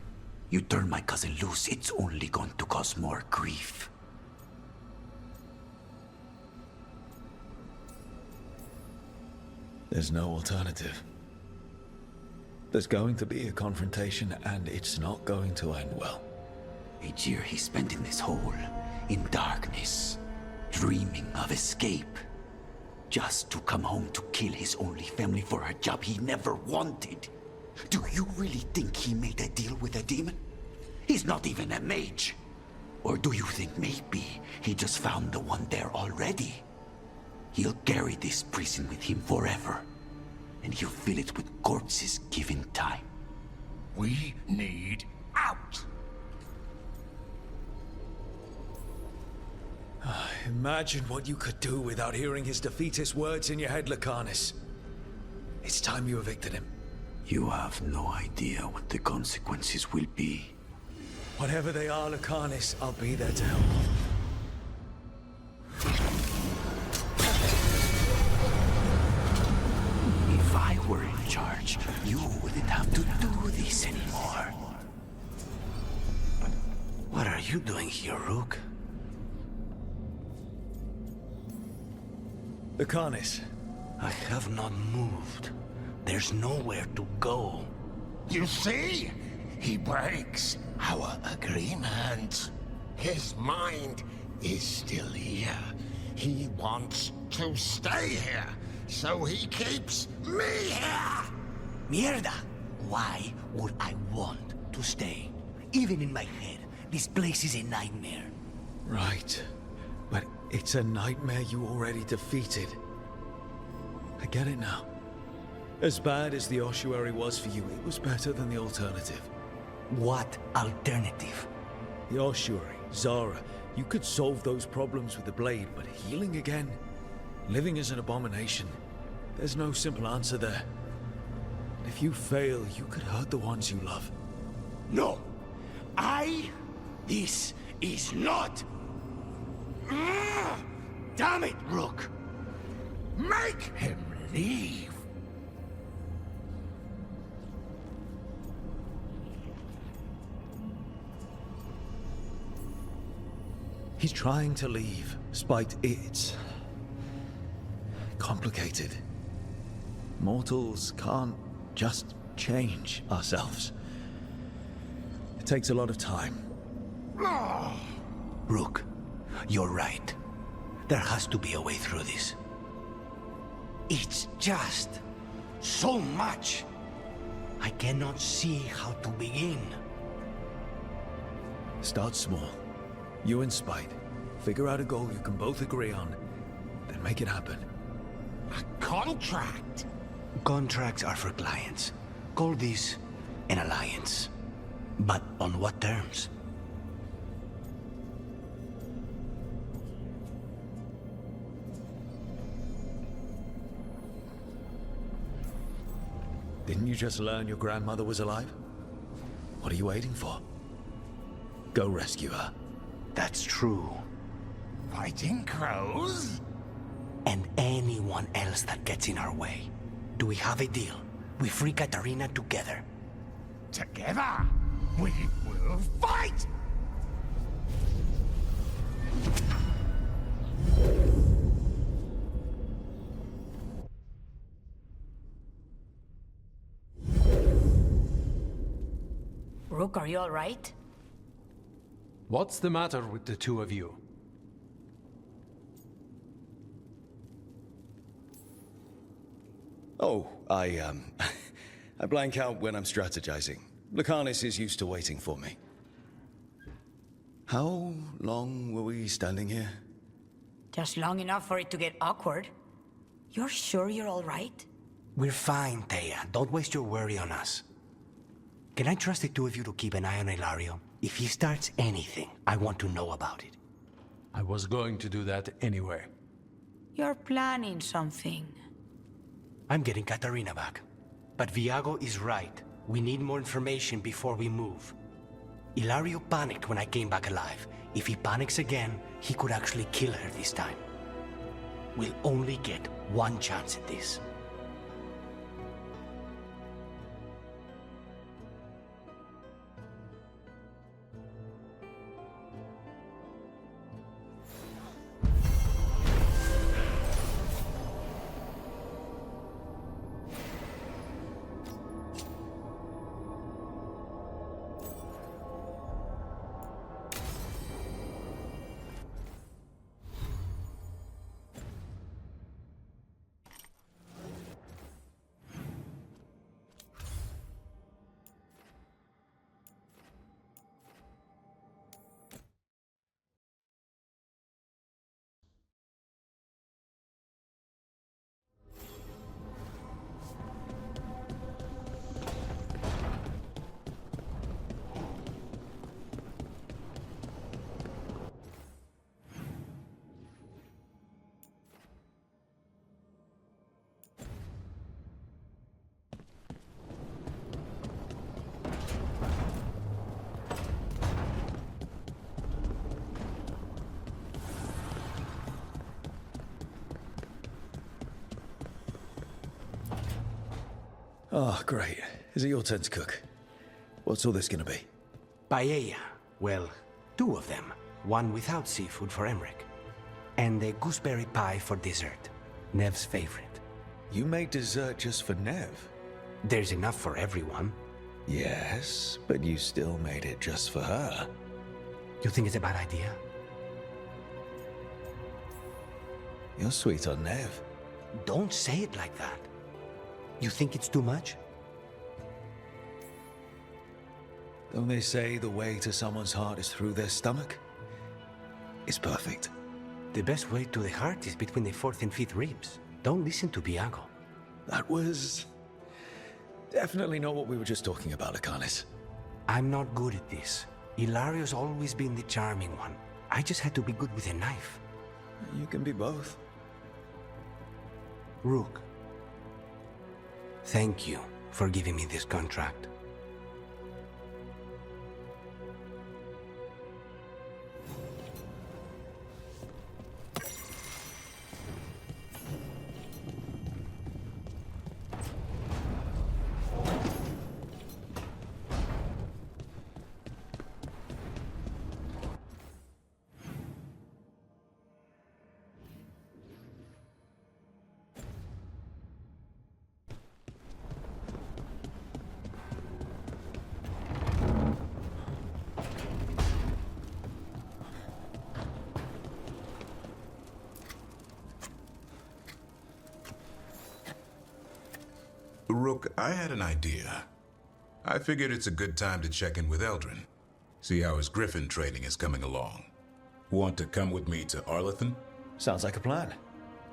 You turn my cousin loose, it's only going to cause more grief. There's no alternative. There's going to be a confrontation, and it's not going to end well. A year he spent in this hole, in darkness, dreaming of escape. Just to come home to kill his only family for a job he never wanted. Do you really think he made a deal with a demon? He's not even a mage. Or do you think maybe he just found the one there already? He'll carry this prison with him forever. And he'll fill it with corpses given time. We need out! Imagine what you could do without hearing his defeatist words in your head, Lucanis. It's time you evicted him. You have no idea what the consequences will be. Whatever they are, Lucanis, I'll be there to help you. If I were in charge, you wouldn't have to do this anymore. What are you doing here, Rook? Lucanis. I have not moved. There's nowhere to go. You see? He breaks our agreement. His mind is still here. He wants to stay here, so he keeps me here! Mierda! Why would I want to stay? Even in my head, this place is a nightmare. Right. But it's a nightmare you already defeated. I get it now. As bad as the ossuary was for you, it was better than the alternative. What alternative? You're sure, Zara, you could solve those problems with the blade, but healing again? Living as an abomination? There's no simple answer there. If you fail, you could hurt the ones you love. No! This is not... Damn it, Rook! Make him leave! He's trying to leave, despite it's complicated. Mortals can't just change ourselves. It takes a lot of time. Rook, you're right. There has to be a way through this. It's just so much. I cannot see how to begin. Start small. You and Spite. Figure out a goal you can both agree on, then make it happen. A contract? Contracts are for clients. Call this an alliance. But on what terms? Didn't you just learn your grandmother was alive? What are you waiting for? Go rescue her. That's true. Fighting crows? And anyone else that gets in our way. Do we have a deal? We free Caterina together. Together? We will fight! Rook, are you all right? What's the matter with the two of you? Oh, I blank out when I'm strategizing. Lucanis is used to waiting for me. How long were we standing here? Just long enough for it to get awkward. You're sure you're all right? We're fine, Teia. Don't waste your worry on us. Can I trust the two of you to keep an eye on Illario? If he starts anything, I want to know about it. I was going to do that anyway. You're planning something. I'm getting Caterina back. But Viago is right. We need more information before we move. Illario panicked when I came back alive. If he panics again, he could actually kill her this time. We'll only get one chance at this. Oh, great. Is it your turn to cook? What's all this gonna be? Paella. Well, two of them. One without seafood for Emmerich. And a gooseberry pie for dessert. Nev's favorite. You made dessert just for Nev? There's enough for everyone. Yes, but you still made it just for her. You think it's a bad idea? You're sweet on Nev. Don't say it like that. You think it's too much? Don't they say the way to someone's heart is through their stomach? It's perfect. The best way to the heart is between the fourth and fifth ribs. Don't listen to Viago. That was definitely not what we were just talking about, Lucanis. I'm not good at this. Illario's always been the charming one. I just had to be good with a knife. You can be both. Rook, thank you for giving me this contract. Rook, I had an idea. I figured it's a good time to check in with Eldrin. See how his griffin training is coming along. Want to come with me to Arlathan? Sounds like a plan.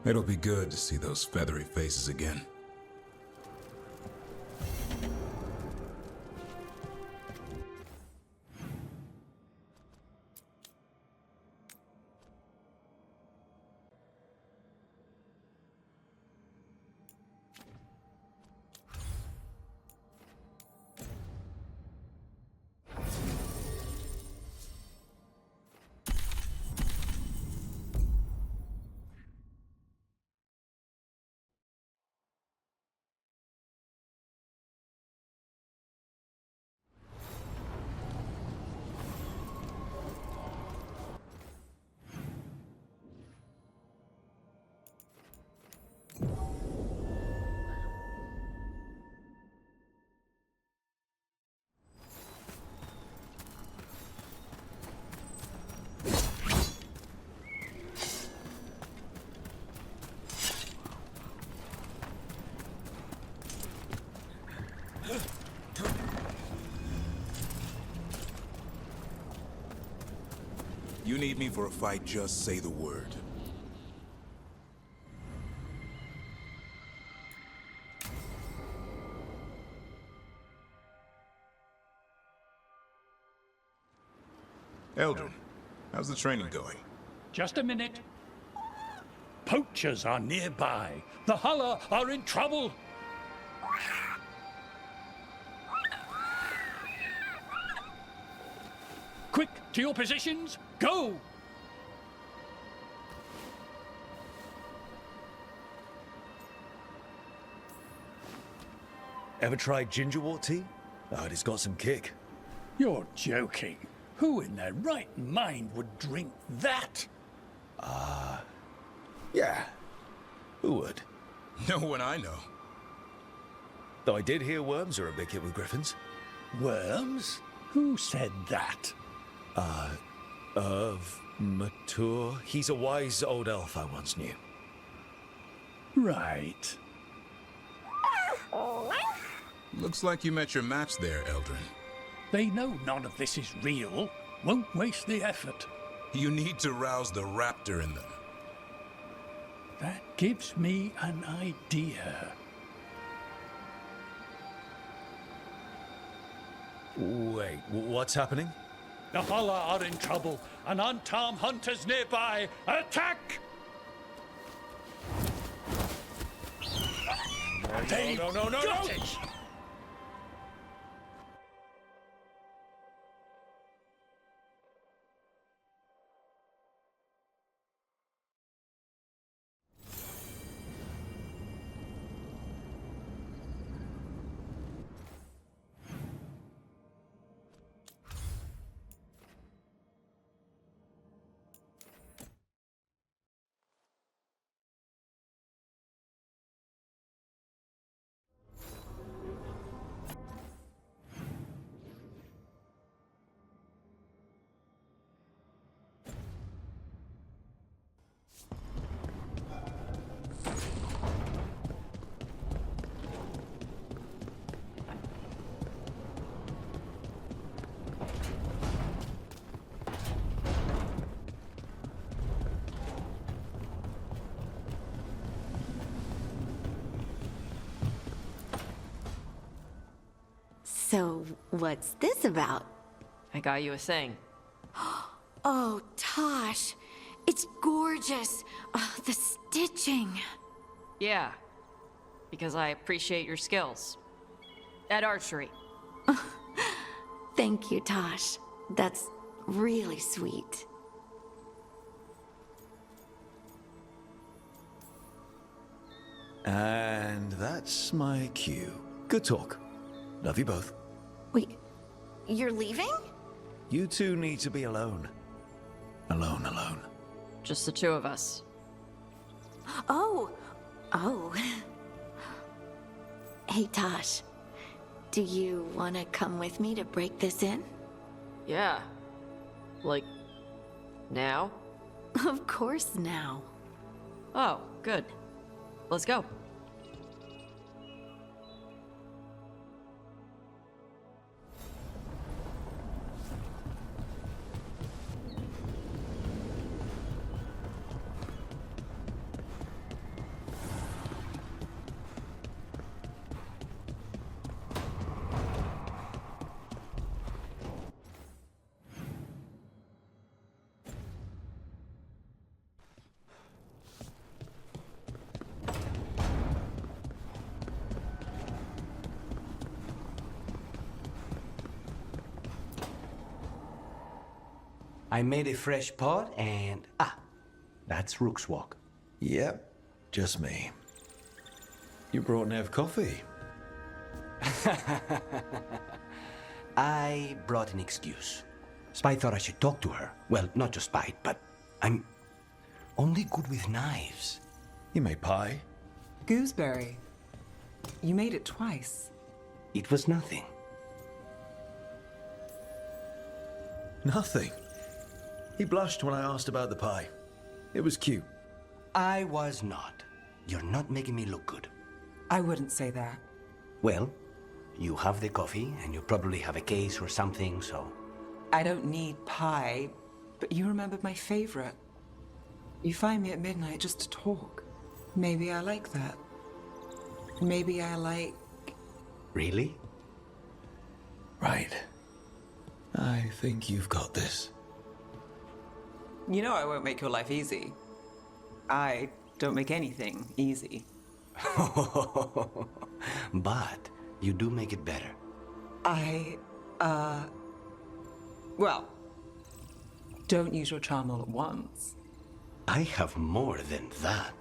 It'll be good to see those feathery faces again. You need me for a fight, just say the word. Eldrin, how's the training going? Just a minute. Poachers are nearby. The Hulla are in trouble. Quick, to your positions. Go! Ever tried gingerwort tea? Oh, it's got some kick. You're joking. Who in their right mind would drink that? Yeah. Who would? No one I know. Though I did hear worms are a big hit with griffins. Worms? Who said that? Mature. He's a wise old elf I once knew. Right. Looks like you met your match there, Eldrin. They know none of this is real. Won't waste the effort. You need to rouse the raptor in them. That gives me an idea. Wait, what's happening? The Hulla are in trouble, and unarmed hunters nearby. Attack! They've got it! So, what's this about? I got you a thing. Oh, Tosh. It's gorgeous. Oh, the stitching. Yeah. Because I appreciate your skills. At archery. Thank you, Tosh. That's really sweet. And that's my cue. Good talk. Love you both. Wait, you're leaving? You two need to be alone. Alone. Just the two of us. Oh. Hey, Tosh. Do you want to come with me to break this in? Yeah. Like, now? Of course now. Oh, good. Let's go. I made a fresh pot and... that's Rook's walk. Yep, just me. You brought Nev coffee. I brought an excuse. Spy thought I should talk to her. Well, not just Spy, but I'm only good with knives. You made pie? Gooseberry. You made it twice. It was nothing. Nothing. He blushed when I asked about the pie. It was cute. I was not. You're not making me look good. I wouldn't say that. Well, you have the coffee, and you probably have a case or something, so... I don't need pie, but you remembered my favorite. You find me at midnight just to talk. Maybe I like that. Maybe I like... Really? Right. I think you've got this. You know I won't make your life easy. I don't make anything easy. But you do make it better. Well, don't use your charm all at once. I have more than that.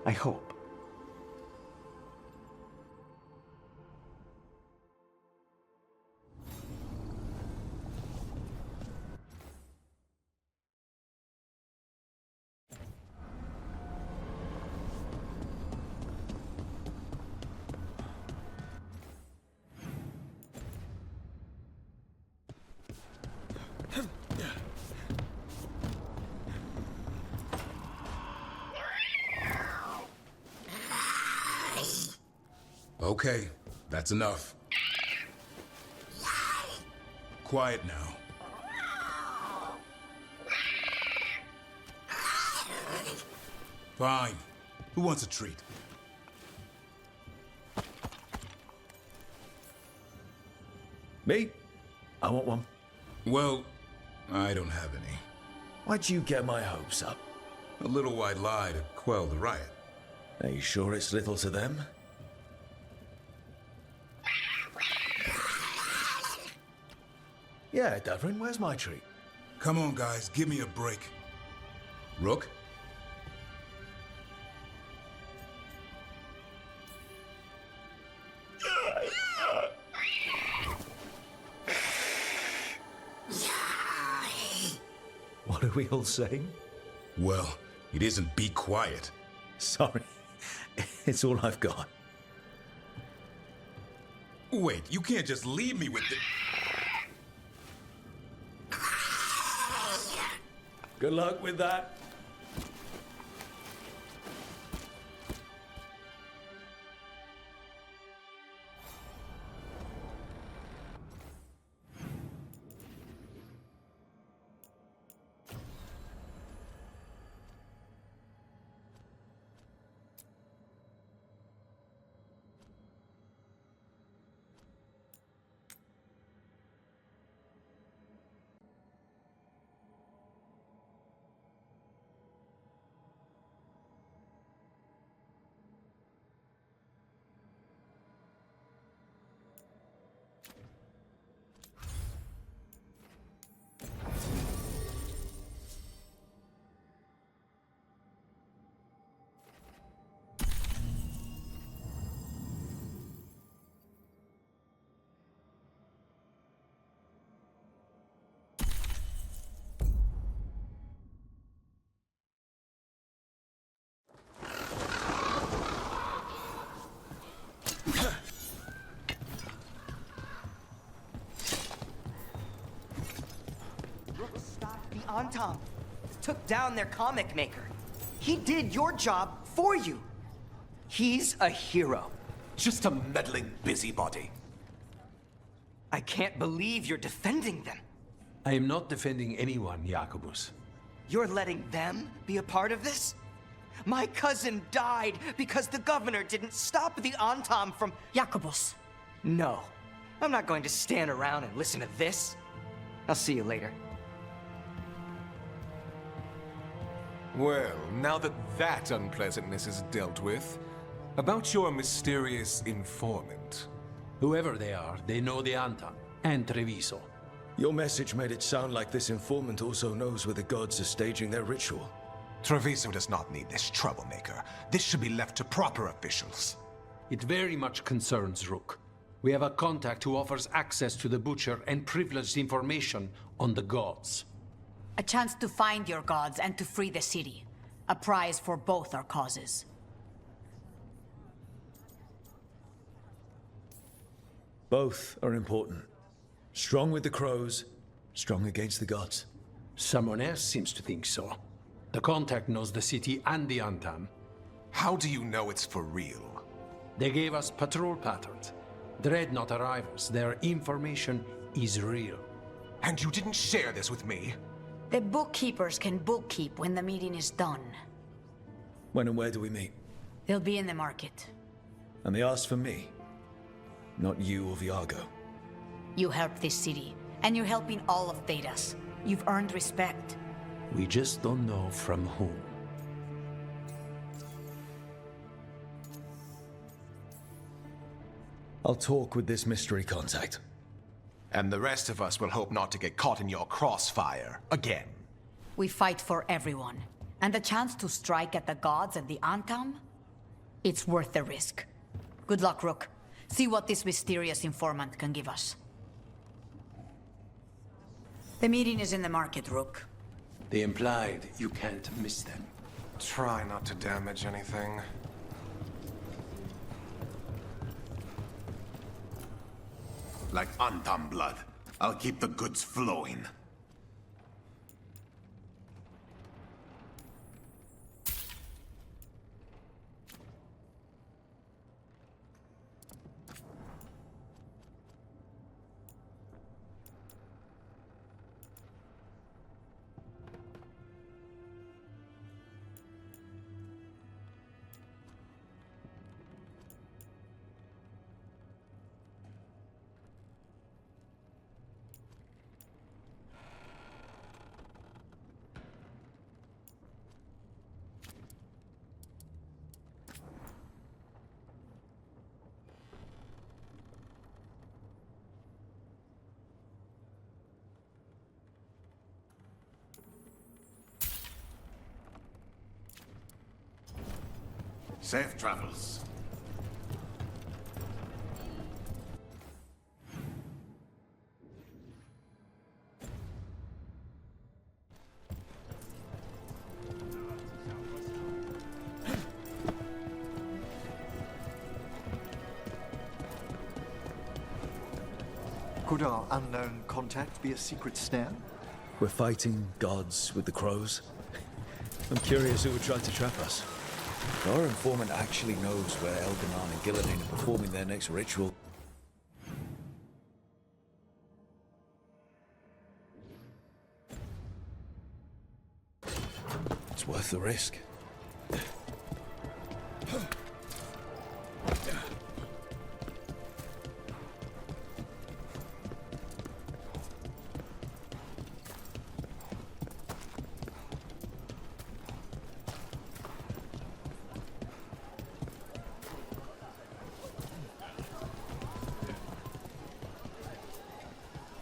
I hope. Okay, that's enough. Quiet now. Fine. Who wants a treat? Me? I want one. Well, I don't have any. Why'd you get my hopes up? A little white lie to quell the riot. Are you sure it's little to them? Yeah, Davrin, where's my treat? Come on, guys, give me a break. Rook? What are we all saying? Well, it isn't be quiet. Sorry. It's all I've got. Wait, you can't just leave me with the... Good luck with that. Antam. Took down their comic maker. He did your job for you. He's a hero. Just a meddling busybody. I can't believe you're defending them. I am not defending anyone, Jacobus. You're letting them be a part of this? My cousin died because the governor didn't stop the Antam from... Jacobus. No. I'm not going to stand around and listen to this. I'll see you later. Well, now that that unpleasantness is dealt with, about your mysterious informant. Whoever they are, they know the Antam and Treviso. Your message made it sound like this informant also knows where the gods are staging their ritual. Treviso does not need this troublemaker. This should be left to proper officials. It very much concerns Rook. We have a contact who offers access to the Butcher and privileged information on the gods. A chance to find your gods and to free the city. A prize for both our causes. Both are important. Strong with the crows, strong against the gods. Someone else seems to think so. The contact knows the city and the Antam. How do you know it's for real? They gave us patrol patterns. Dreadnought arrivals. Their information is real. And you didn't share this with me? The bookkeepers can bookkeep when the meeting is done. When and where do we meet? They'll be in the market. And they asked for me, not you or Viago. You helped this city, and you're helping all of Thedas. You've earned respect. We just don't know from whom. I'll talk with this mystery contact. And the rest of us will hope not to get caught in your crossfire again. We fight for everyone. And the chance to strike at the gods and the Antam? It's worth the risk. Good luck, Rook. See what this mysterious informant can give us. The meeting is in the market, Rook. They implied you can't miss them. Try not to damage anything. Like Antam blood. I'll keep the goods flowing. Safe travels. Could our unknown contact be a secret snare? We're fighting gods with the crows. I'm curious who would try to trap us. If our informant actually knows where Elgar'nan and Gillidan are performing their next ritual. It's worth the risk.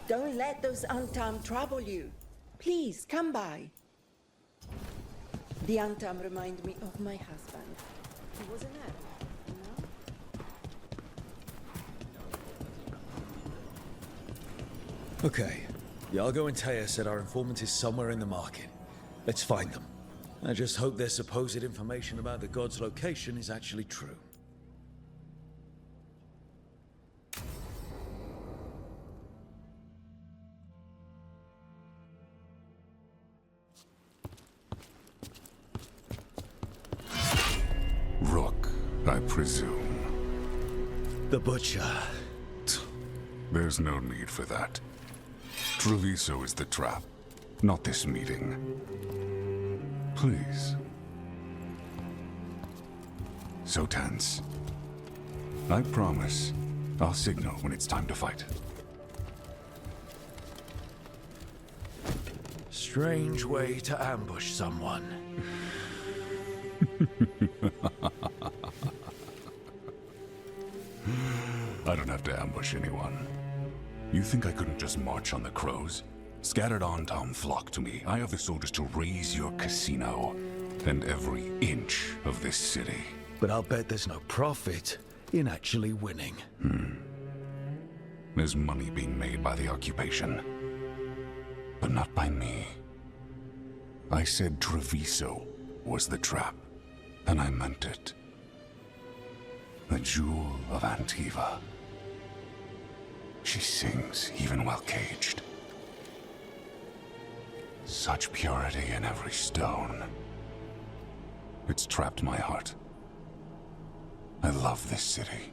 Don't let those Antam trouble you. Please, come by. The Antam remind me of my husband. He was an elf, you know? Okay. Viago and Teia said our informant is somewhere in the market. Let's find them. I just hope their supposed information about the god's location is actually true. presume. The Butcher. There's no need for that. Treviso is the trap, not this meeting. Please. So tense. I promise, I'll signal when it's time to fight. Strange way to ambush someone. I don't have to ambush anyone. You think I couldn't just march on the crows? Scattered Antom flock to me. I have the soldiers to raise your casino and every inch of this city. But I'll bet there's no profit in actually winning. There's money being made by the occupation, but not by me. I said Treviso was the trap, and I meant it. The Jewel of Antiva. She sings even while caged. Such purity in every stone. It's trapped my heart. I love this city.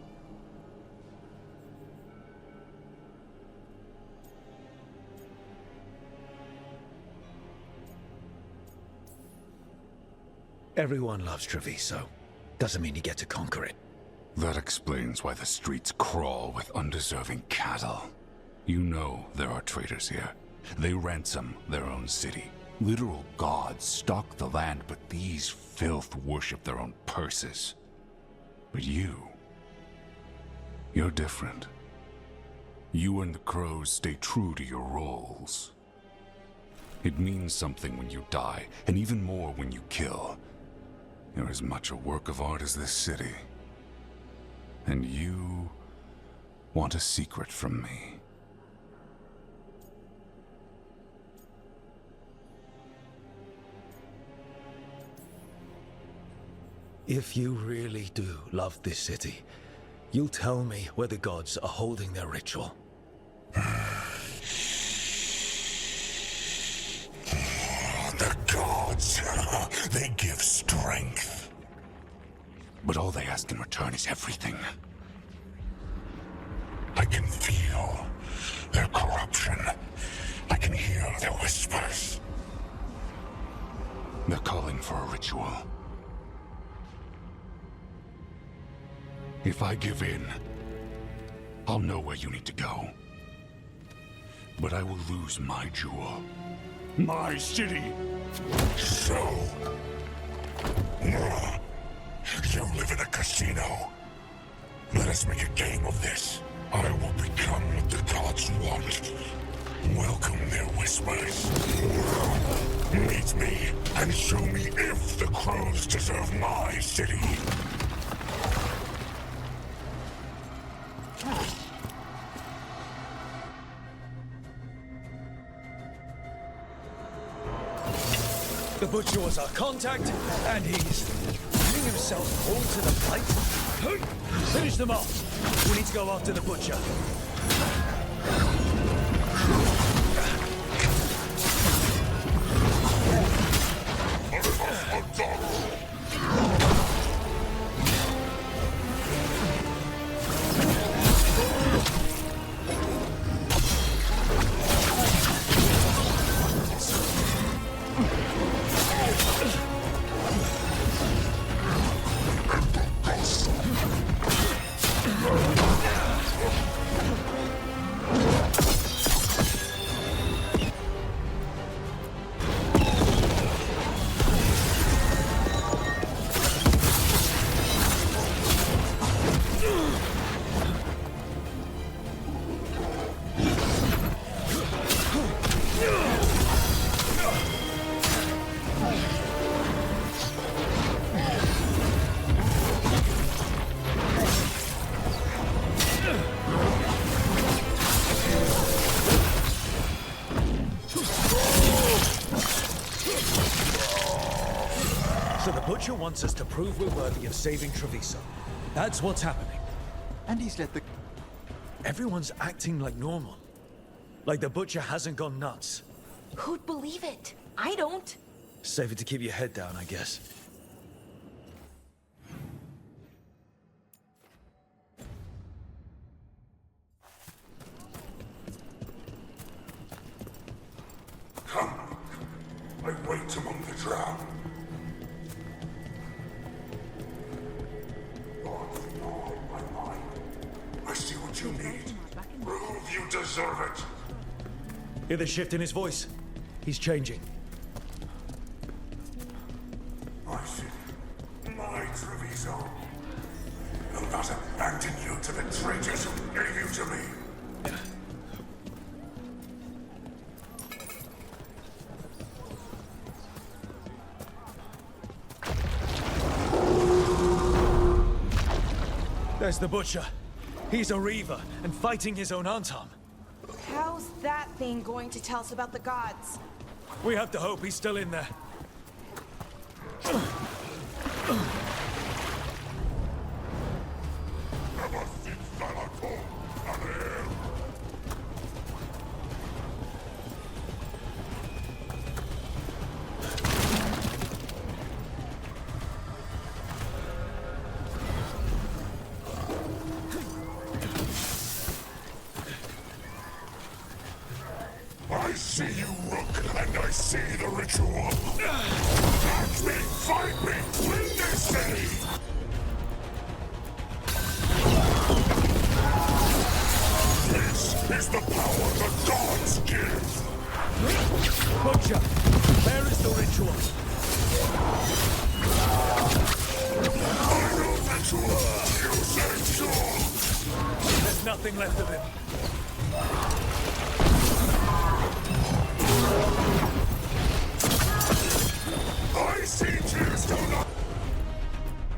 Everyone loves Treviso. Doesn't mean you get to conquer it. That explains why the streets crawl with undeserving cattle. You know there are traitors here. They ransom their own city. Literal gods stalk the land, but these filth worship their own purses. But you're different. You and the crows stay true to your roles. It means something when you die, and even more when you kill. You're as much a work of art as this city. And you want a secret from me. If you really do love this city, you'll tell me where the gods are holding their ritual. The gods, they give strength. But all they ask in return is everything. I can feel their corruption. I can hear their whispers. They're calling for a ritual. If I give in, I'll know where you need to go. But I will lose my jewel. My city! So... you live in a casino. Let us make a game of this. I will become what the gods want. Welcome their whispers. Meet me and show me if the crows deserve my city. The Butcher was our contact, and he's getting himself pulled to the blight. Finish them off. We need to go after the Butcher. Butcher wants us to prove we're worthy of saving Treviso. That's what's happening. And he's let the... Everyone's acting like normal. Like the Butcher hasn't gone nuts. Who'd believe it? I don't. Safer to keep your head down, I guess. float among the drowned. My mind. I see what you need. Prove you deserve it. Hear the shift in his voice? He's changing. I see. My Treviso. Will not abandon you to the traitors who gave you to me. There's the Butcher. He's a Reaver, and fighting his own Antam. How's that thing going to tell us about the gods? We have to hope he's still in there. I see you, Rook, and I see the ritual. Catch me, fight me, win this city! This is the power the gods give! Butcher, where is the ritual? Final ritual! Use it, sure! There's nothing left of him. I see Tearstone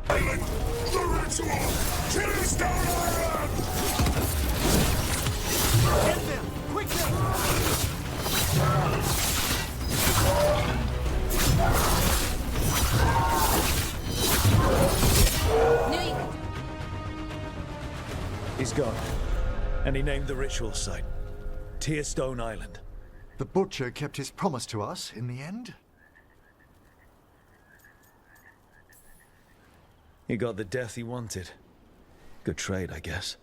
Island! The ritual! Tearstone Island! Get them! Quickly! He's gone. And he named the ritual site. Tearstone Island. The Butcher kept his promise to us in the end? He got the death he wanted. Good trade, I guess.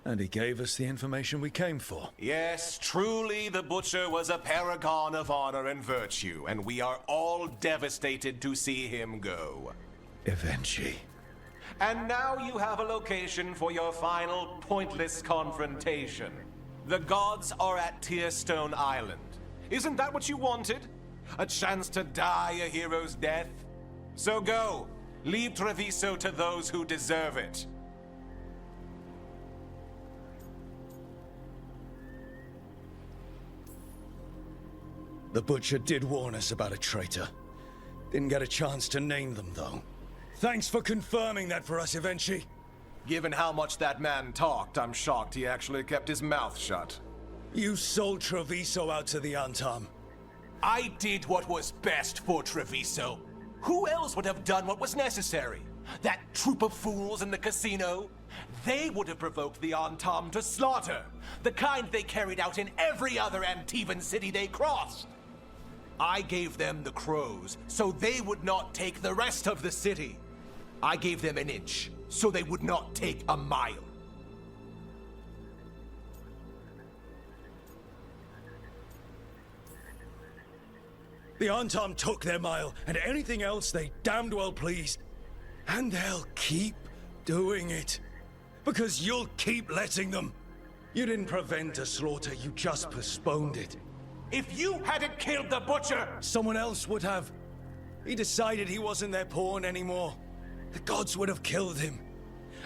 And he gave us the information we came for. Yes, truly the Butcher was a paragon of honor and virtue, and we are all devastated to see him go. Eventually. And now you have a location for your final pointless confrontation. The gods are at Tearstone Island. Isn't that what you wanted? A chance to die a hero's death? So go. Leave Treviso to those who deserve it. The Butcher did warn us about a traitor. Didn't get a chance to name them, though. Thanks for confirming that for us, Eventually. Given how much that man talked, I'm shocked he actually kept his mouth shut. You sold Treviso out to the Antam. I did what was best for Treviso. Who else would have done what was necessary? That troop of fools in the casino? They would have provoked the Antam to slaughter, the kind they carried out in every other Antivan city they crossed. I gave them the crows, so they would not take the rest of the city. I gave them an inch, so they would not take a mile. The Antam took their mile, and anything else they damned well pleased. And they'll keep doing it. Because you'll keep letting them. You didn't prevent a slaughter, you just postponed it. If you hadn't killed the Butcher! Someone else would have. He decided he wasn't their pawn anymore. The gods would have killed him.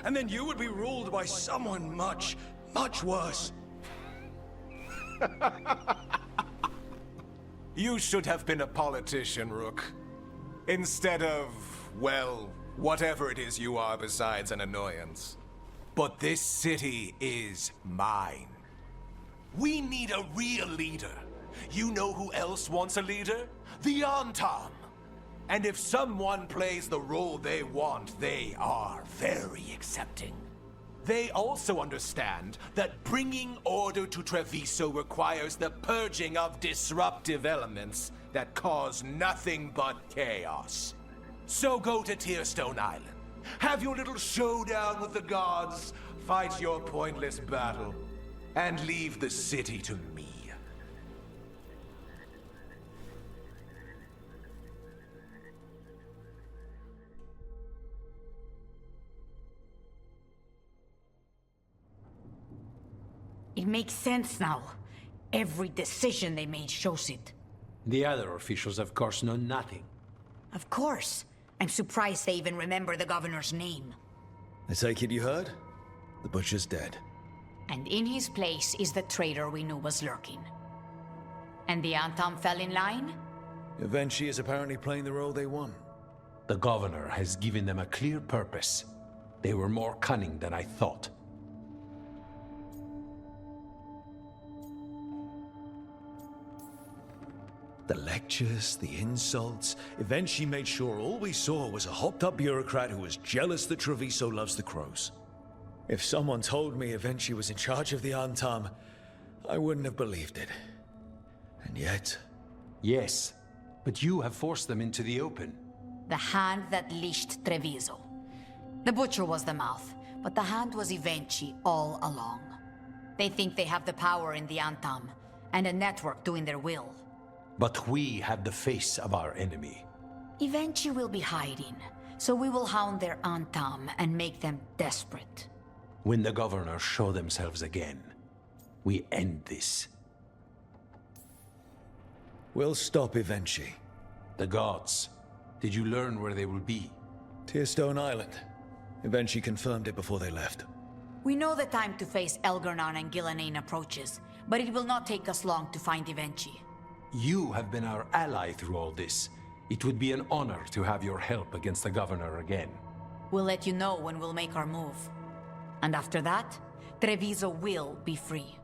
And then you would be ruled by someone much, much worse. You should have been a politician, Rook. Instead of, well, whatever it is you are besides an annoyance. But this city is mine. We need a real leader. You know who else wants a leader? The Antam. And if someone plays the role they want, they are very accepting. They also understand that bringing order to Treviso requires the purging of disruptive elements that cause nothing but chaos. So go to Tearstone Island. Have your little showdown with the gods, fight your pointless battle, and leave the city to me. It makes sense now. Every decision they made shows it. The other officials, of course, know nothing. Of course. I'm surprised they even remember the governor's name. I take it you heard? The butcher's dead. And in his place is the traitor we knew was lurking. And the Antam fell in line? Eventually is apparently playing the role they want. The governor has given them a clear purpose. They were more cunning than I thought. The lectures, the insults, eventually made sure all we saw was a hopped-up bureaucrat who was jealous that Treviso loves the crows. If someone told me eventually was in charge of the Antam, I wouldn't have believed it. And yet... Yes, but you have forced them into the open. The hand that leashed Treviso. The butcher was the mouth, but the hand was Evenchi all along. They think they have the power in the Antam, and a network doing their will. But we have the face of our enemy. Evenchi will be hiding, so we will hound their Antam and make them desperate. When the governors show themselves again, we end this. We'll stop Evenchi. The gods. Did you learn where they will be? Tearstone Island. Evenchi confirmed it before they left. We know the time to face Elgar'nan and Gillanane approaches, but it will not take us long to find Evenchi. You have been our ally through all this. It would be an honor to have your help against the governor again. We'll let you know when we'll make our move. And after that, Treviso will be free.